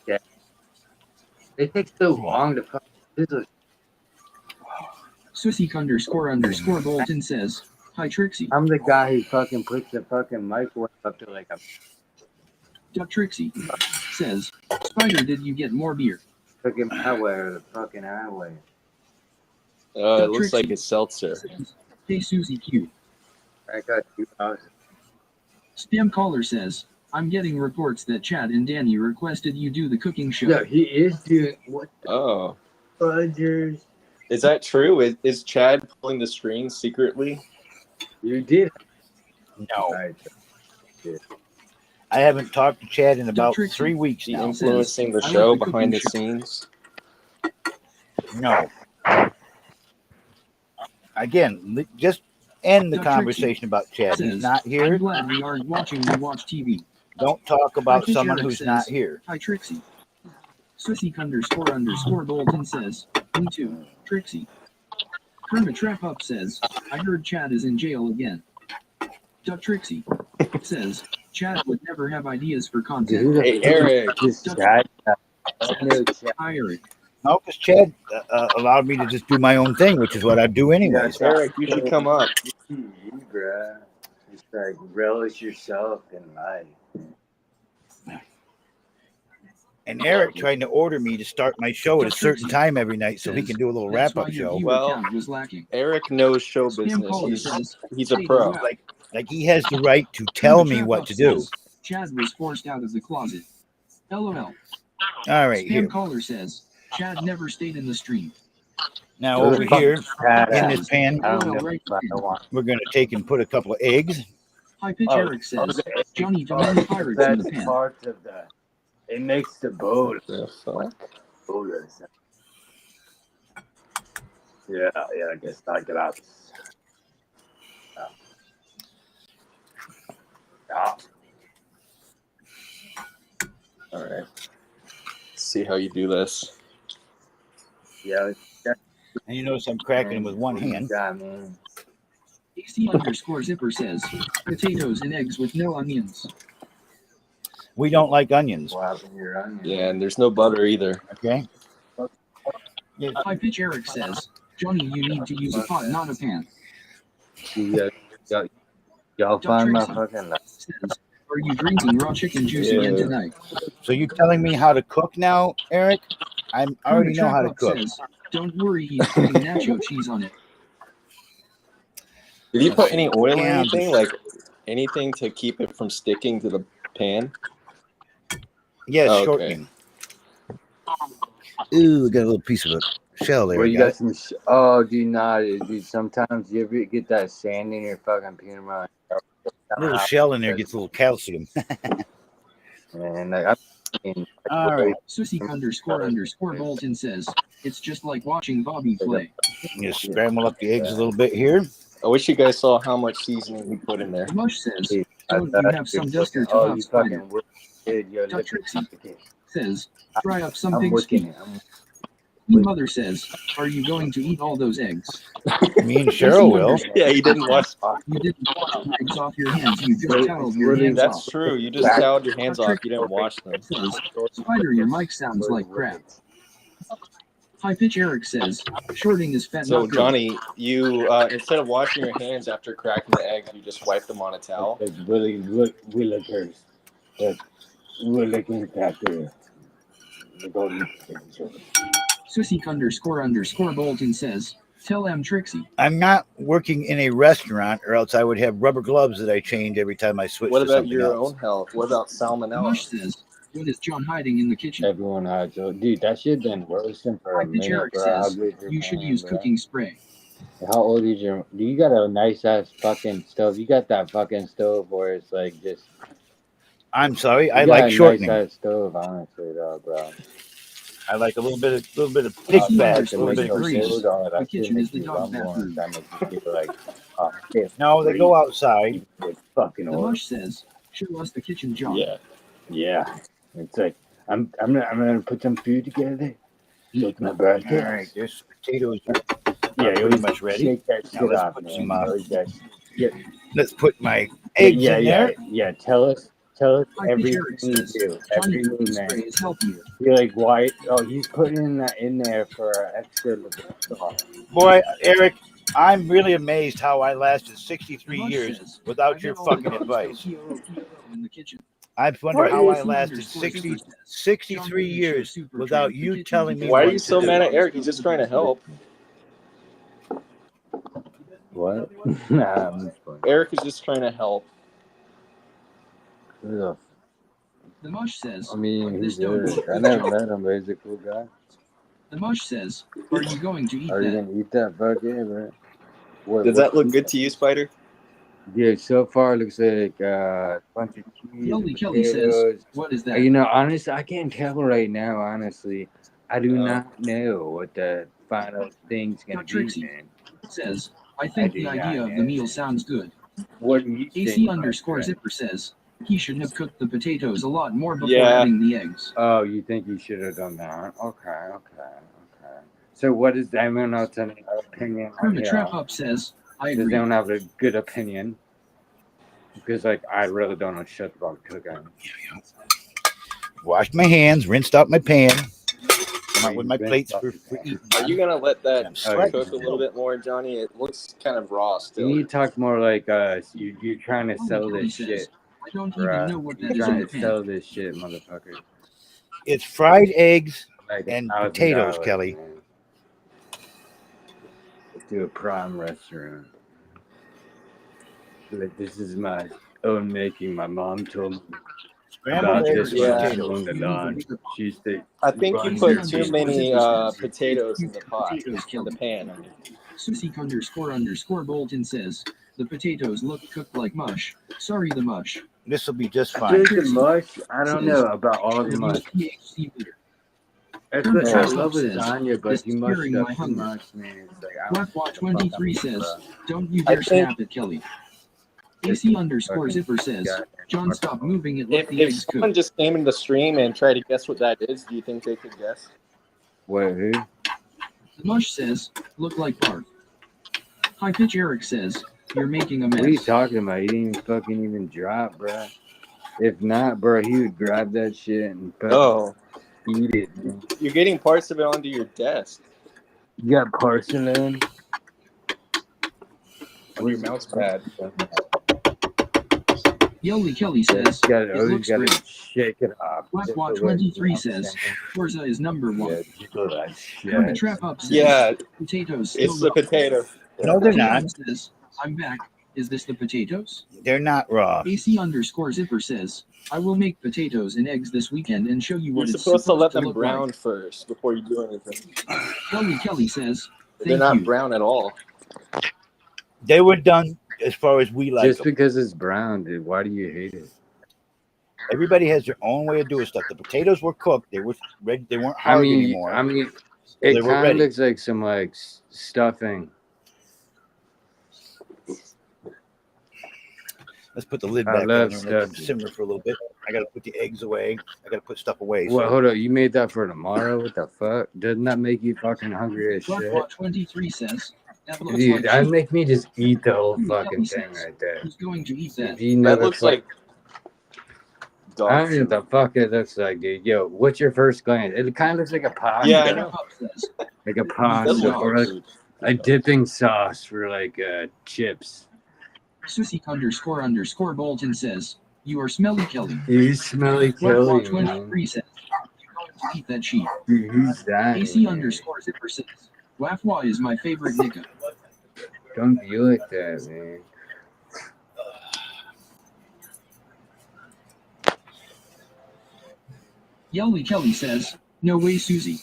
Yeah. It takes so long to fucking sizzle. Swissy _ Bolton says, hi Trixie. I'm the guy who fucking puts the fucking microwave up to like a Duck Trixie says, Spider, did you get more beer? fucking highway or the fucking highway. It looks like it's seltzer. Hey Susie Q. I got 2,000. Spam caller says, I'm getting reports that Chad and Danny requested you do the cooking show. Yeah, he is doing what the Oh. fudgers. Is that true? Is Chad pulling the strings secretly? You did. No, Right. I haven't talked to Chad in about Trixie. 3 weeks Is he now. influencing the I show like the behind the cooking scenes? No. Again, just end the Duck Trixie conversation about Chad. He's says, not I'm here. glad we aren't watching you watch TV. Don't talk about Fish someone Eric who's says, not here. Hi Trixie. Swissy _ Bolton says, me too, Trixie. Kermit Trap Up says, I heard Chad is in jail again. Duck Trixie says, Chad would never have ideas for content. Hey, Eric. Chad. No, Chad. Hi Eric. No, because Chad allowed me to just do my own thing, which is what I do anyways. Eric, you should come up. Bruh. Just like relish yourself in life. And Eric trying to order me to start my show at a certain time every night so he can do a little That's wrap-up why your show. viewer Well, count was lacking. Eric knows show Spam business. caller says, He's a "Hey, pro. wow." Like he has the right to tell Kermit me Trap what Up to do. says, Chad was forced out of the closet. LOL. All right, Spam here. caller says, Chad never stayed in the stream. Now over here in this pan, I don't LOL know right if I want. we're going to take and put a couple of eggs. High Pitch Oh, Eric says, okay. Johnny Dominion Pirates in the That's pan. part of the. It makes the bowl. The fuck? Yeah, I guess I get out. Yeah. All right. Let's see how you do this. Yeah. And you notice I'm cracking them with one hand. Yeah, man. AC _ Zipper says, potatoes and eggs with no onions. We don't like onions, What happened to your onion? Yeah, and there's no butter either. okay? High Pitch Eric says, Johnny, you need to use a pot, not a pan. Y'all find my Trixie fucking. says, are you drinking raw chicken juice again Yeah. tonight? So you telling me how to cook now, Eric? I already know how to cook. Says, don't worry, he's putting nacho cheese on it. Did you put any oil or Yeah, anything? Like anything to keep it from sticking to the pan? Yes, Oh, okay. shortening. Ooh, got a little piece of a shell there. Well, you guys. got some. Oh, do you not? Dude, sometimes you ever get that sand in your fucking peanut butter. A little shell in there gets a little calcium. And like, All right. Susie _ Bolton says, it's just like watching Bobby play. Just scramble up the eggs a little bit here. I wish you guys saw how much seasoning we put in there. Mush says, Dude, don't you have some duster to oh, hot you spider? fucking dude, yo, Duck look Trixie at it. says, try up some I'm pig's looking feet. at it. Your mother says, are you going to eat all those eggs? Me and Cheryl will. Yeah, you didn't watch. You didn't wash the eggs off your hands, you just toweled your Really, hands That's off. true. You just toweled your hands off. You didn't wash them. Says, Spider, your mic sounds like crap. High Pitch Eric says, shorting is fat So not good. Johnny, you instead of washing your hands after cracking the eggs, you just wipe them on a towel. It's really good willikers. But we're looking at the golden. Susie _ Bolton says, tell M Trixie. I'm not working in a restaurant, or else I would have rubber gloves that I change every time I switch What to about something your else. own health? What about salmonella? Mush says, what is John hiding in the kitchen? Everyone had to. Dude, that shit been roasting for a High Pitch minute, Eric bro. says, How good your you should pan, use bro. cooking spray. How old is your? Do you got a nice ass fucking stove? You got that fucking stove where it's like just. I'm sorry, You I got like a shortening. Nice ass stove, honestly, though, bro. I like a little bit of pig Yeah, fat, it's a little bit of like grease. grease. The kitchen is the dog bathroom. bathroom. That makes you feel like, oh, shit. No, they go outside. With fucking The oil. Mush says, Show us the kitchen, John. Yeah. It's like I'm gonna put some food together. Make my birthday. All right, this potatoes are Yeah, pretty always much ready. shake that Now shit let's off, put man. some, Always that. Yeah, let's put my eggs in there. Yeah. Tell us I think Eric everything you says do. Johnny Every cooking movement. spray is healthier. You're like, why? Oh, he's putting that in there for extra sauce. Boy, Eric, I'm really amazed how I lasted 63 The Mush years says, without I your bet all the fucking dogs advice. go in the kitchen. I wonder how I lasted 63 John years Super without Tramp, you the kitchen telling me Why are what you to so do. mad at Eric? He's just trying to help. What? Nah, I'm just playing. Eric is just trying to help. Ugh. The Mush says, I mean, this he's don't Eric. look I good, never John. met him, but he's a cool guy. The Mush says, are you going to eat Are you that? gonna eat that burger, bro? What, Does that look good to you, Spider? Yeah, so far it looks like a bunch of cheese, Yoli Kelly says, potatoes. what is that? You know, honestly, I can't tell right now. Honestly, I do Oh. not know what the final thing's gonna Not be, Trixie. man. Says, I think do the idea not of the know. meal sounds good. What do you AC think? underscore zipper says, he should have cooked the potatoes a lot more before Yeah. adding the eggs. Oh, you think you should have done that? Okay. So, what is anyone else an opinion? Kermit Trap Up says, I Does agree. anyone have a good opinion? Because, like, I really don't know shit about cooking. Washed my hands, rinsed out my pan, come out with my Rinsed plates out for your pan. eating. Are you gonna let that I'm sweating. cook a little bit more, Johnny? It looks kind of raw You still. need to talk more like you're trying to Yoli sell Kelly this says, shit. I don't Bruh. even know what You're that is in trying the to pan. sell this shit, motherfucker. It's fried eggs Like and $1,000, potatoes, Kelly. man. Let's do a prime restaurant. Like, this is my own making. My mom told me Scrambled about eggs this and when Yeah. I was potatoes. doing the launch. She said, I think you "Run put your too business." many potatoes in the pot, Potatoes in the killed. pan. I mean. Susie underscore Bolton says, the potatoes look cooked like mush. Sorry, the mush. This will be just fine. Drink the mush. I don't know about all the Have mush. used THC later. It's Kermit like, I Trap love Up says, lasagna, but this if you is mush curing my stuff too hunger. much, man, it's like I don't Blackwa know what the fuck 23 I'm says, about. don't you I dare think- snap it, Kelly. AC underscore zipper says, John, stop moving it, let If the eggs someone cook. just came in the stream and tried to guess what that is, do you think they could guess? Wait, who? The Mush says, look like barf. High Pitch Eric says, you're making a What are you mess. talking about? He didn't even drop, bruh. If not, bro, he would grab that shit and Oh, eat it, man. you're getting parts of it onto your desk. You got porcelain? On your mouse pad. Yoli Kelly says, You it always looks gotta great. shake it off. Blackwatch 23 says, Forza is number one. Yeah, jiggle that shit. Kermit Trap Up says, Yeah, potatoes still it's the raw. potato. No, they're not. TM says, I'm back. Is this the potatoes? They're not raw. AC underscore zipper says, I will make potatoes and eggs this weekend and show you what You're it's supposed to let them look brown like. first before you do anything. Yoli Kelly says, They're thank not you. brown at all. They were done as far as we like Just them. because it's brown, dude, why do you hate it? Everybody has their own way of doing stuff. The potatoes were cooked. They were ready. They weren't I hard mean, anymore. it they were kind of ready. looks like some like stuffing. Let's put the lid I back on love there and let them stuffing. simmer for a little bit. I got to put the eggs away. I got to put stuff away. Well, So hold up, you made that for tomorrow? What the fuck? Doesn't that make you fucking hungry as shit? Blackwatch 23 says, that looks Dude, like that'd shit. make me just eat the whole Kelly fucking says, thing right there. Who's going to eat If that? you That never looks fuck- like I dog don't know what food. the fuck it looks like, dude. Yo, what's your first glance? It kind of looks like a pasta. Yeah, I Trap know. Up says, Like a That pasta looks or like like food. a dipping sauce for like chips. Susie underscore Bolton says, you are smelly, Kelly. You smelly Kelly, Blackwatch man. 23 says, you're going to eat that sheep. Dude, who's that? AC man? underscore zipper says, Wafwa is my favorite Nika. Don't be like that, man. Yoli Kelly says, no way, Susie.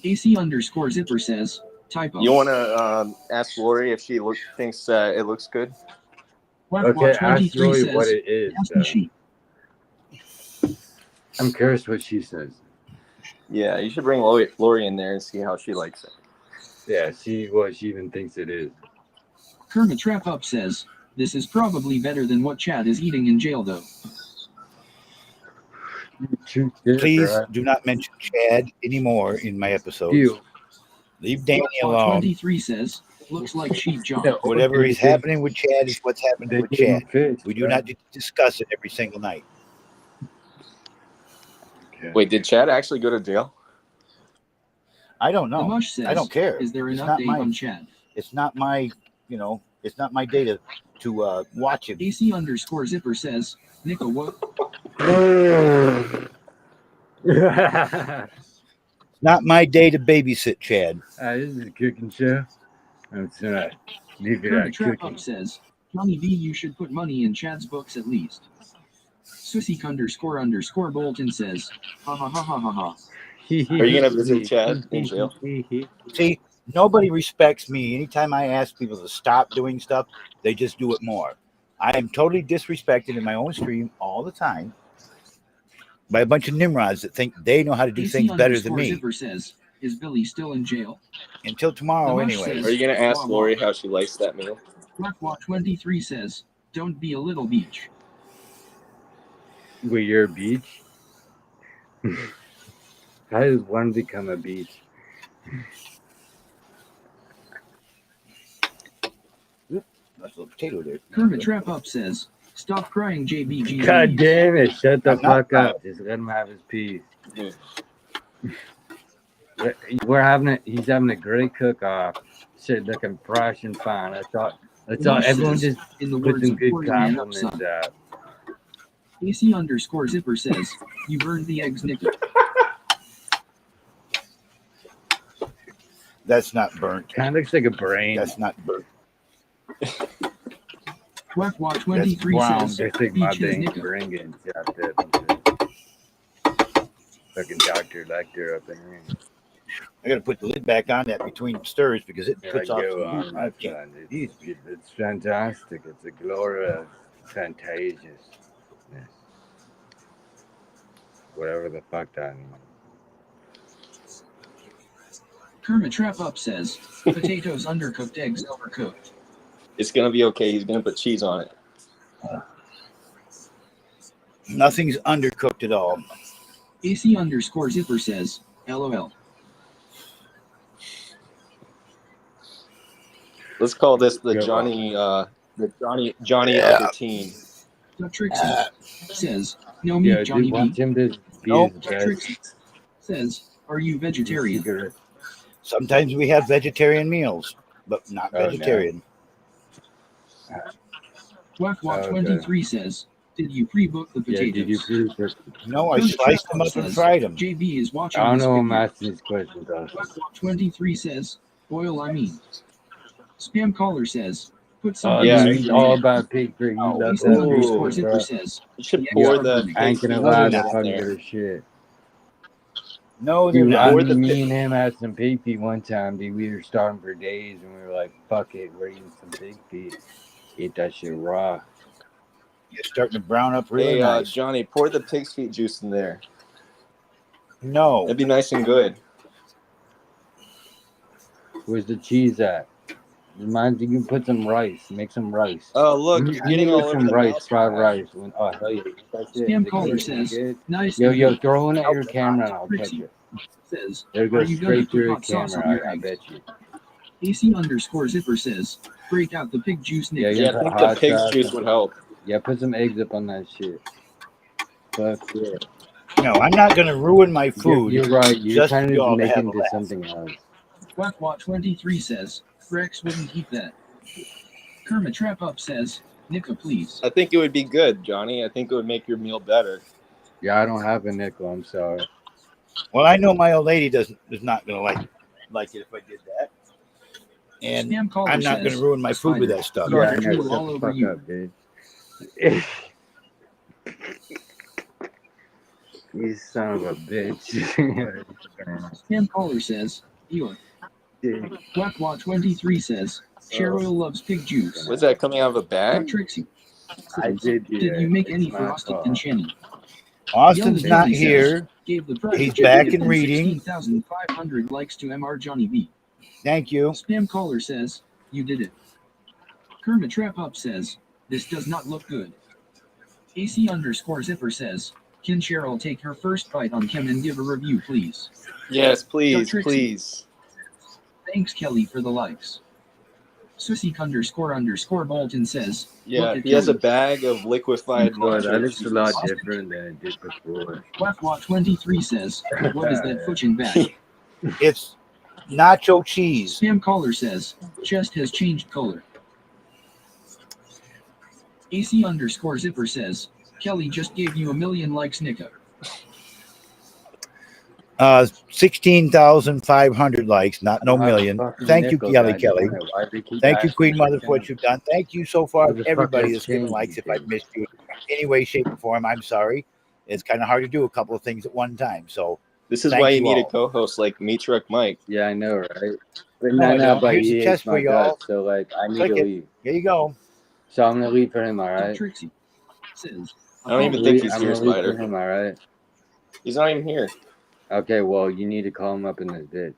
AC underscore zipper says, typo. You want to ask Lori if she thinks it looks good? Wafwa Okay, ask 23 Lori says, what it is. nasty though. sheep. I'm curious what she says. Yeah, you should bring Lori in there and see how she likes it. Yeah, see what she even thinks it is. Kermit Trap Up says, this is probably better than what Chad is eating in jail, though. Please do not mention Chad anymore in my episodes. Leave Danny alone. 23 says, looks like Sheep John. Whatever is happening with Chad is what's happening with Chad. We do not discuss it every single night. Wait, did Chad actually go to jail? I don't The know. Mush says, I don't care. is there an It's not update my- on Chad? It's not my, it's not my day to watch him. AC_Zipper says, Nico, what? It's not my day to babysit Chad. This is a cooking show. It's not. Leave it Kermit at Trap cooking. Up says, Johnny V, you should put money in Chad's books at least. Susie__Bolton says, ha ha ha ha ha ha. Are you gonna visit Chad in jail? See, nobody respects me. Anytime I ask people to stop doing stuff, they just do it more. I am totally disrespected in my own stream all the time by a bunch of nimrods that think they know how to do things better than me. AC_Zipper says, is Billy still in jail? Until tomorrow, The Mush anyway. says, Are you gonna ask Lori how she likes that meal? Blackwa23 says, don't be a little beach. Well, you're a beach. How does one become a beach? That's a little potato there. Kermit Trap Up says, stop crying, JBG. God damn it! Shut the I'm not fuck up. Just let him have his piece. He's having a great cook-off. Shit looking fresh and fine. I thought everyone just in the put words some of good Corey Man compliments Upson. out. AC_Zipper says, you burned the eggs, Nico. That's not burnt. Kind of looks like a brain. That's not burnt. Blackwa23 brown. says, Looks like my beach is dang Nico. brain getting chopped up. Fucking Dr. Lecter up in here. I got to put the lid back on that between stirs because it There I puts off. go on. I That's can't. fine. It's fantastic. It's a glorious, fantasiousness. Whatever the fuck that means. Kermit Trap Up says, potatoes undercooked, eggs overcooked. It's gonna be okay. He's gonna put cheese on it. Nothing's undercooked at all. AC_Zipper says, LOL. Let's call this the Go Johnny of the team. Trixie says, no meat, Yeah, Johnny dude wants B. him to be Nope. his best. Trixie says, are you vegetarian? Cigarette. Sometimes we have vegetarian meals, but not Oh, no. vegetarian. Wakwak23 says, did you pre-book the Yeah, potatoes? did you prove it? No, I Kermit sliced Trap them up and says, fried them. JB is watching I don't this know. I'm video. asking these questions. Wakwak23 says, oil I mean. Spam caller says, put some Oh, Yeah. yeah, he's all about pig for you. Oh, Love AC_Zipper that bro. says, You should Yeah, pour yeah. the I ain't gonna pig lie, juice that in fucking there. good as shit. No, they're Dude, not. Or the me pig- and him had some pig feet one time, dude. We were starving for days, and we were like, "Fuck it, we're eating some pig feet. Eat that shit raw." You're starting to brown up really Hey, nice. Johnny, pour the pig's feet juice in there. No, That'd be nice and good. Where's the cheese at? Mind you can put some rice. Make some rice. Oh, look, you're getting all over some the rice, mouse fried pad. rice. Oh hell yeah! That's it. Spam Is it caller good? Is it says, good? nice. Yo, throw it at your camera, and I'll catch Trixie it. says, There it Are goes you gonna straight put through your hot sauce on camera. your I eggs? bet you. AC_Zipper says, break out the pig juice, Nick. Yeah, Yeah, I put think the hot pig's sauce juice on- would help. Yeah, put some eggs up on that shit. Fuck yeah. no, I'm not going to ruin my food. You're right. You're just kind for y'all of to have making a into laugh. something else. Wakwak23 says, Rex wouldn't eat that. Kermit Trap Up says, Nika, please. I think it would be good, Johnny. I think it would make your meal better. Yeah, I don't have a nickel. I'm sorry. Well, I know my old lady is not going to like it if I did that. And Spam caller I'm not says, going to ruin my food with that stuff. Yeah, Yeah, I I know. drool Shut all the over fuck you. up, dude. You son of a bitch. Spam caller says, Eeyore. Wakwak23 says, Cheryl loves pig juice. Was that coming out of a bag? Trixie I says, did do Did that. you make It's any my for Austin fault. and Shenny? Austin's Young not Bailey says, here. Gave the private He's jet back gift and reading. 16,500 likes to MR Johnny B. Thank you. Spam caller says, you did it. Kermit Trap Up says, this does not look good. AC_Zipper says, can Cheryl take her first bite on Kim and give a review, please? Yes, please, Trixie. please. Thanks, Kelly, for the likes. Susie__Bolton says, Yeah, look at he has a Kelly. bag of liquefied Well, that nacho looks a lot cheese. different than it did before. Wafwa23 says, what is that fudging bag? It's nacho cheese. Spam caller says, chest has changed color. AC_Zipper says, Kelly just gave you 1 million likes, Nika. 16,500 likes, not no million. Thank you, Kelly. Thank you, Queen Mother, for what you've done. Thank you so far, What the fuck everybody has that's given changed likes. these If I've days? missed you in any way, shape, or form, I'm sorry. It's kind of hard to do a couple of things at one time. So This is thank why you you need a all. co-host like Meat Truck Mike. Yeah, I know, right? But No, I no, don't. but Here's he the hates test for my y'all. guts, so like I need Click to it. leave. There you go. So I'm gonna leave for him, alright? Trixie says, I don't even think he's I'm here, gonna leave for Spider. him, alright? He's not even here. Okay, well you need to call him up in this bitch.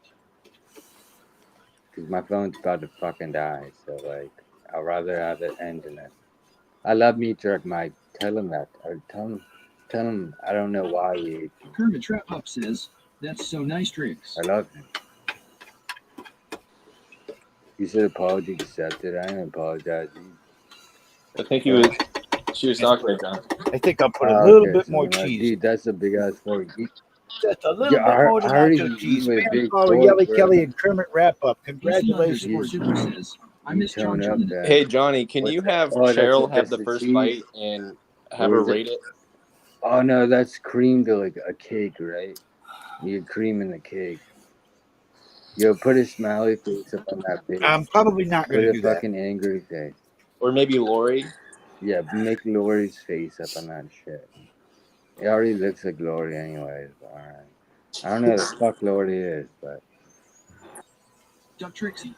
Cause my phone's about to fucking die, so like I'd rather have it end in it. I love Meat Truck Mike. Tell him that. Or tell him I don't know why he hates me. Kermit Trap Up says, that's so nice, Trix. I love him. You said apology accepted. I didn't apologize. I think she was talking to John. I think I'll put a little bit more cheese. Dude, that's a big ass fork. Just a little Yeah, bit I more than already nacho cheese. eat with Spam big caller, fork, Yelly bro. Kelly, and Kermit wrap up. Congratulations. AC_Zipper says, I miss John Tone up John. that. Hey, Johnny, can What's you that? have Oh, that's Cheryl it, have that's the the first cheese. bite and have What her is it? rate it? Oh no, that's cream to like a cake, right? You get cream in the cake. Yo, put a smiley face up on that bitch. I'm probably not going Put to a do that. fucking angry face. Or maybe Lori? Yeah, make Lori's face up on that shit. It already looks like Lori anyways, but alright. I don't know who the fuck Lori is, but Duck Trixie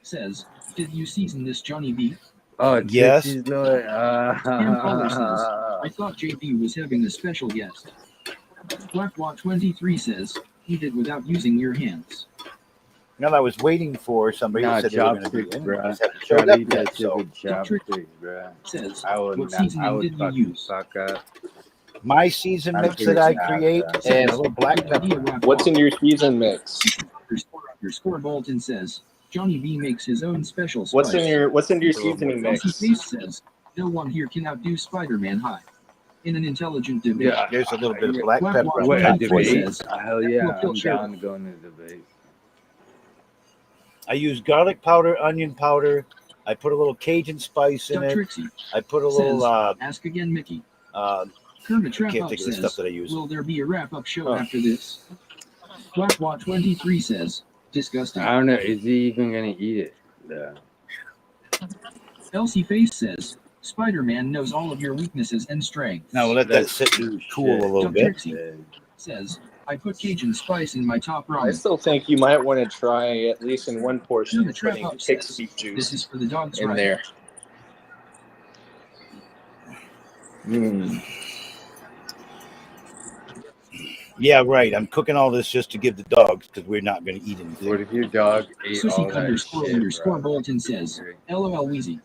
says, did you season this Johnny B? oh, Yes. Trixie's Lori. Spam caller says, I thought JB was having a special guest. Wafwa23 says, eat it without using your hands. No, I was waiting for somebody Nah, that said they were going to be chopsticks, in. bro. I just haven't Try showed to up eat that yet. shit So with chopsticks, bro. Says, I would what not. seasoning I would did you fucking use? fuck up. my season I'm mix pretty that I sad, create bro. and a little black pepper. What's in your season mix? __Bolton says, Johnny B makes his own special spice. What's in your seasoning Elsie mix? Face says, no one here can outdo Spider-Man high. In an intelligent debate. Yeah, There's a little bit of black Wah, pepper wah, on What, a top for you. debate? Hell yeah, I'm down to go into a debate. I use garlic powder, onion powder. I put a little Cajun spice in Duck it. Trixie I put a little. ask again, Mickey. I Kermit Trap can't Up think of the stuff says, that I use. will there be a wrap-up show Huh. after this? Wafwa23 says, disgusting. I don't know. Is he even gonna eat it? Yeah. Elsie Face says, Spider-Man knows all of your weaknesses and strengths. Now we'll let that That's sit true and cool shit. a little Duck bit. Trixie says, I put Cajun spice in my top I ramen. still think you might want to try at least in one portion Kermit Trap putting Up pig's says, feet this juice is for the dogs in right there. Yeah, right. I'm cooking all this just to give the dogs because we're not going to eat anything. What if your dog ate all that Susie__Bolton shit, bro? says, LOL Wheezy.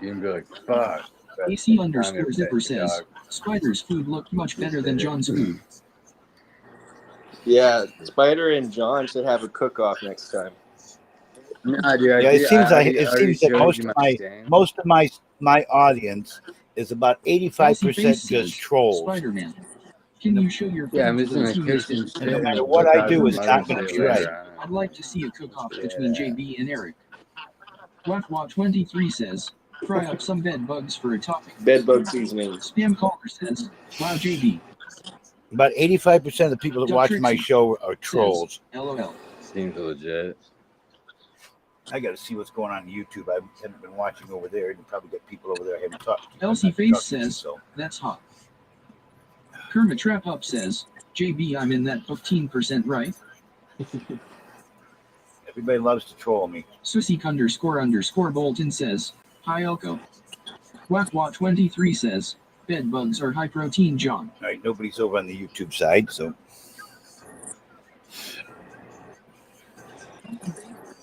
You're gonna be like, fuck. AC_Zipper says, Spider's food looked much better than John's food. Yeah, Spider and John should have a cook-off next time. Nah, dude, Yeah, it seems that most of my audience is about 85% just trolls. Spider-Man, can you show your Yeah, food I'm to just those gonna who kiss missed and it? shit. No matter and what look I out do, the it's not mother's going to day be right. later. I'd like to see a cook-off between JB and Eric. Wafwa23 says, fry up some bed bugs for a topping. Bedbug seasonings. Spam caller says, wow JB. About 85% of the people that Duck watch my Trixie show are trolls. LOL. Seems legit. I got to see what's going on YouTube. I haven't been watching over there. You probably got people over there I haven't talked to. Elsie I'm not Face talking to, says, so. that's hot. Kermit Trap Up says, JB, I'm in that 15% right. Everybody loves to troll me. Susie__Bolton says, hi Elko. Wafwa23 says, bed bugs are high protein, John. All right, nobody's over on the YouTube side, so.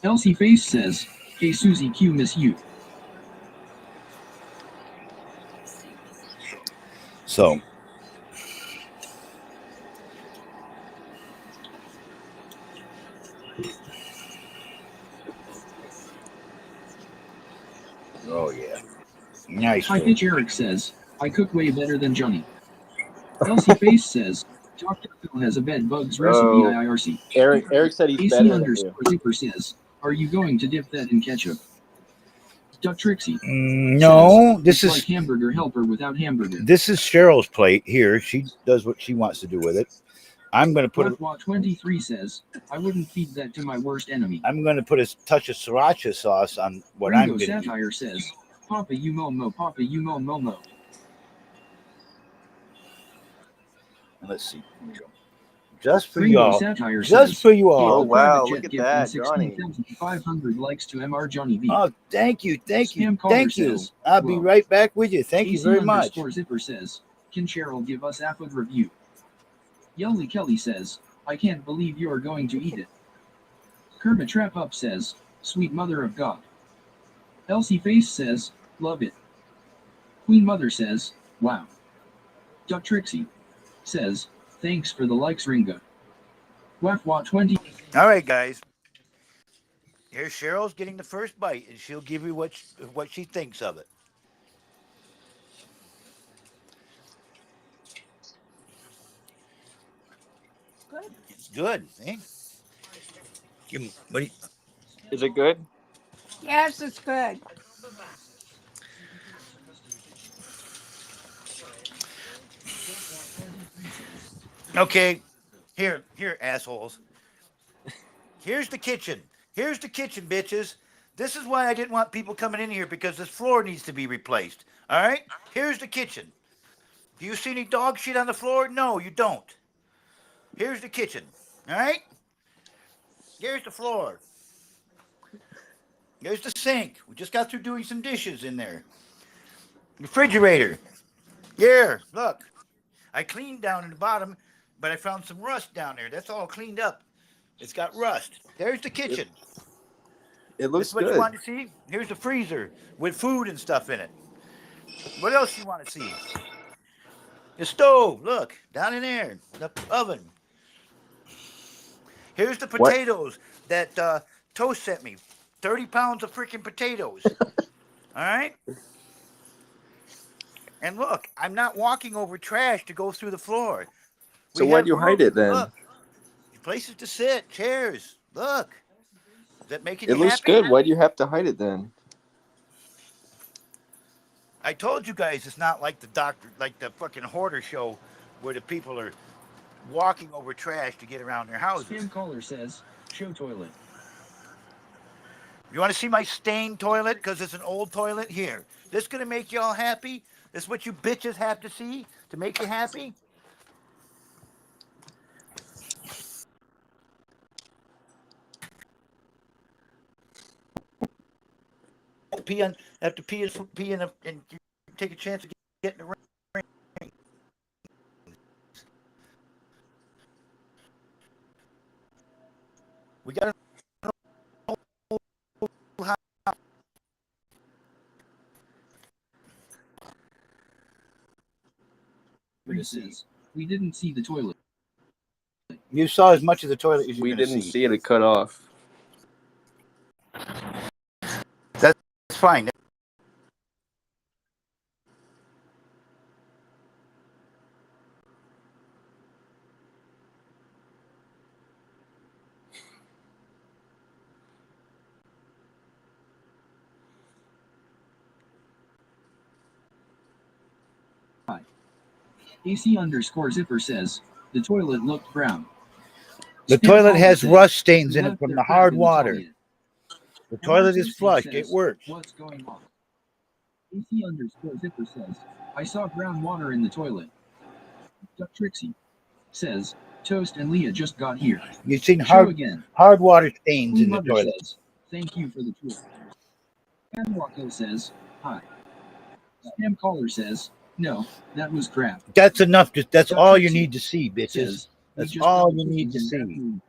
Elsie Face says, hey Susie Q, miss you. So, oh yeah, nice. High Pitch Eric says, I cook way better than Johnny. Elsie Face says, Dr. Phil has a bed bugs recipe Oh, IRC. Eric said he's AC better than you. underscore zipper says, are you going to dip that in ketchup? Duck Trixie No, says, this it's is like hamburger helper without hamburger. this is Cheryl's plate here. She does what she wants to do with it. I'm going to put What 23 says, I wouldn't feed that to my worst enemy. I'm going to put a touch of sriracha sauce on what Ringo I'm going to eat. Satire says, Papa you momo, Papa you momo. Let's see. Here we go. Just for Ringo y'all. Satire Just says, for you "Gave all. Oh, the private wow, jet look at gift that, and Johnny. 16,500 likes to MR Johnny V. Oh, thank you. Thank you. Spam caller Thank you. says, I'll be whoa. right back with you. Thank you AC very much. underscore zipper says, can Cheryl give us a food review? Yelly Kelly says, I can't believe you're going to eat it. Kermit Trap Up says, sweet mother of God. Elsie Face says, love it. Queen Mother says, wow. Duck Trixie says, thanks for the likes, Ringo. Wafwa 20. All right, guys. Here's Cheryl's getting the first bite, and she'll give you what she thinks of it. Good. It's good, eh? What do you, Is it good? Yes, it's good. okay, here, assholes. Here's the kitchen. Here's the kitchen, bitches. This is why I didn't want people coming in here, because this floor needs to be replaced. All right? Here's the kitchen. Do you see any dog shit on the floor? No, you don't. Here's the kitchen. All right? Here's the floor. There's the sink. We just got through doing some dishes in there. Refrigerator. Here, look. I cleaned down in the bottom, but I found some rust down there. That's all cleaned up. It's got rust. There's the kitchen. It looks This is what good. you want to see? Here's the freezer with food and stuff in it. What else you want to see? The stove. Look, down in there. The oven. Here's the What? potatoes that Toast sent me. 30 pounds of freaking potatoes. All right? And look, I'm not walking over trash to go through the floor. So why'd you hide it then? Look, places to sit, chairs. Look. Is that making It you looks happy? good. Why do you have to hide it then? I told you guys it's not like the fucking hoarder show where the people are walking over trash to get around their houses. Spam caller says, show toilet. You want to see my stained toilet because it's an old toilet? Here. This going to make you all happy? This is what you bitches have to see to make you happy? Have to pee in and take a chance of getting the rain. We got Says, we didn't see the toilet. You saw as much of the toilet as you We going to didn't see. see it cut off. That's fine. AC underscore zipper says, the toilet looked brown. The Spam toilet caller has says, rust stains in it left from their the crap hard in the water. toilet. The toilet Emma is Simpson flushed. says, It works. what's going on? AC underscore zipper says, I saw brown water in the toilet. Duck Trixie says, Toast and Leah just got here. You've seen Show again. hard water stains Queen in the Mother toilet. says, thank you for the tour. Anwako says, hi. Spam caller says, no, that was crap. That's enough. That's Duck all you Trixie need to see, bitches. says, we That's just all got you need to cookies see. and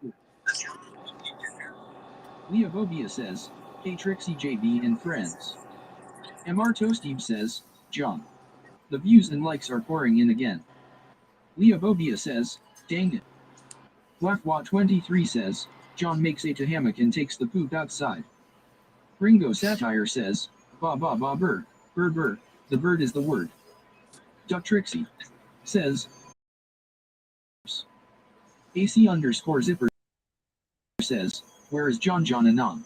Leovobia says, hey Trixie JB and friends. MR Toasteve says, John. The views and likes are pouring in again. Leovobia says, dang it. Wafwa23 says, John makes a hammock and takes the poop outside. Ringo Satire says, ba ba ba bird, bird, the bird is the word. Duck Trixie says, AC_zipper says, where is John Anon?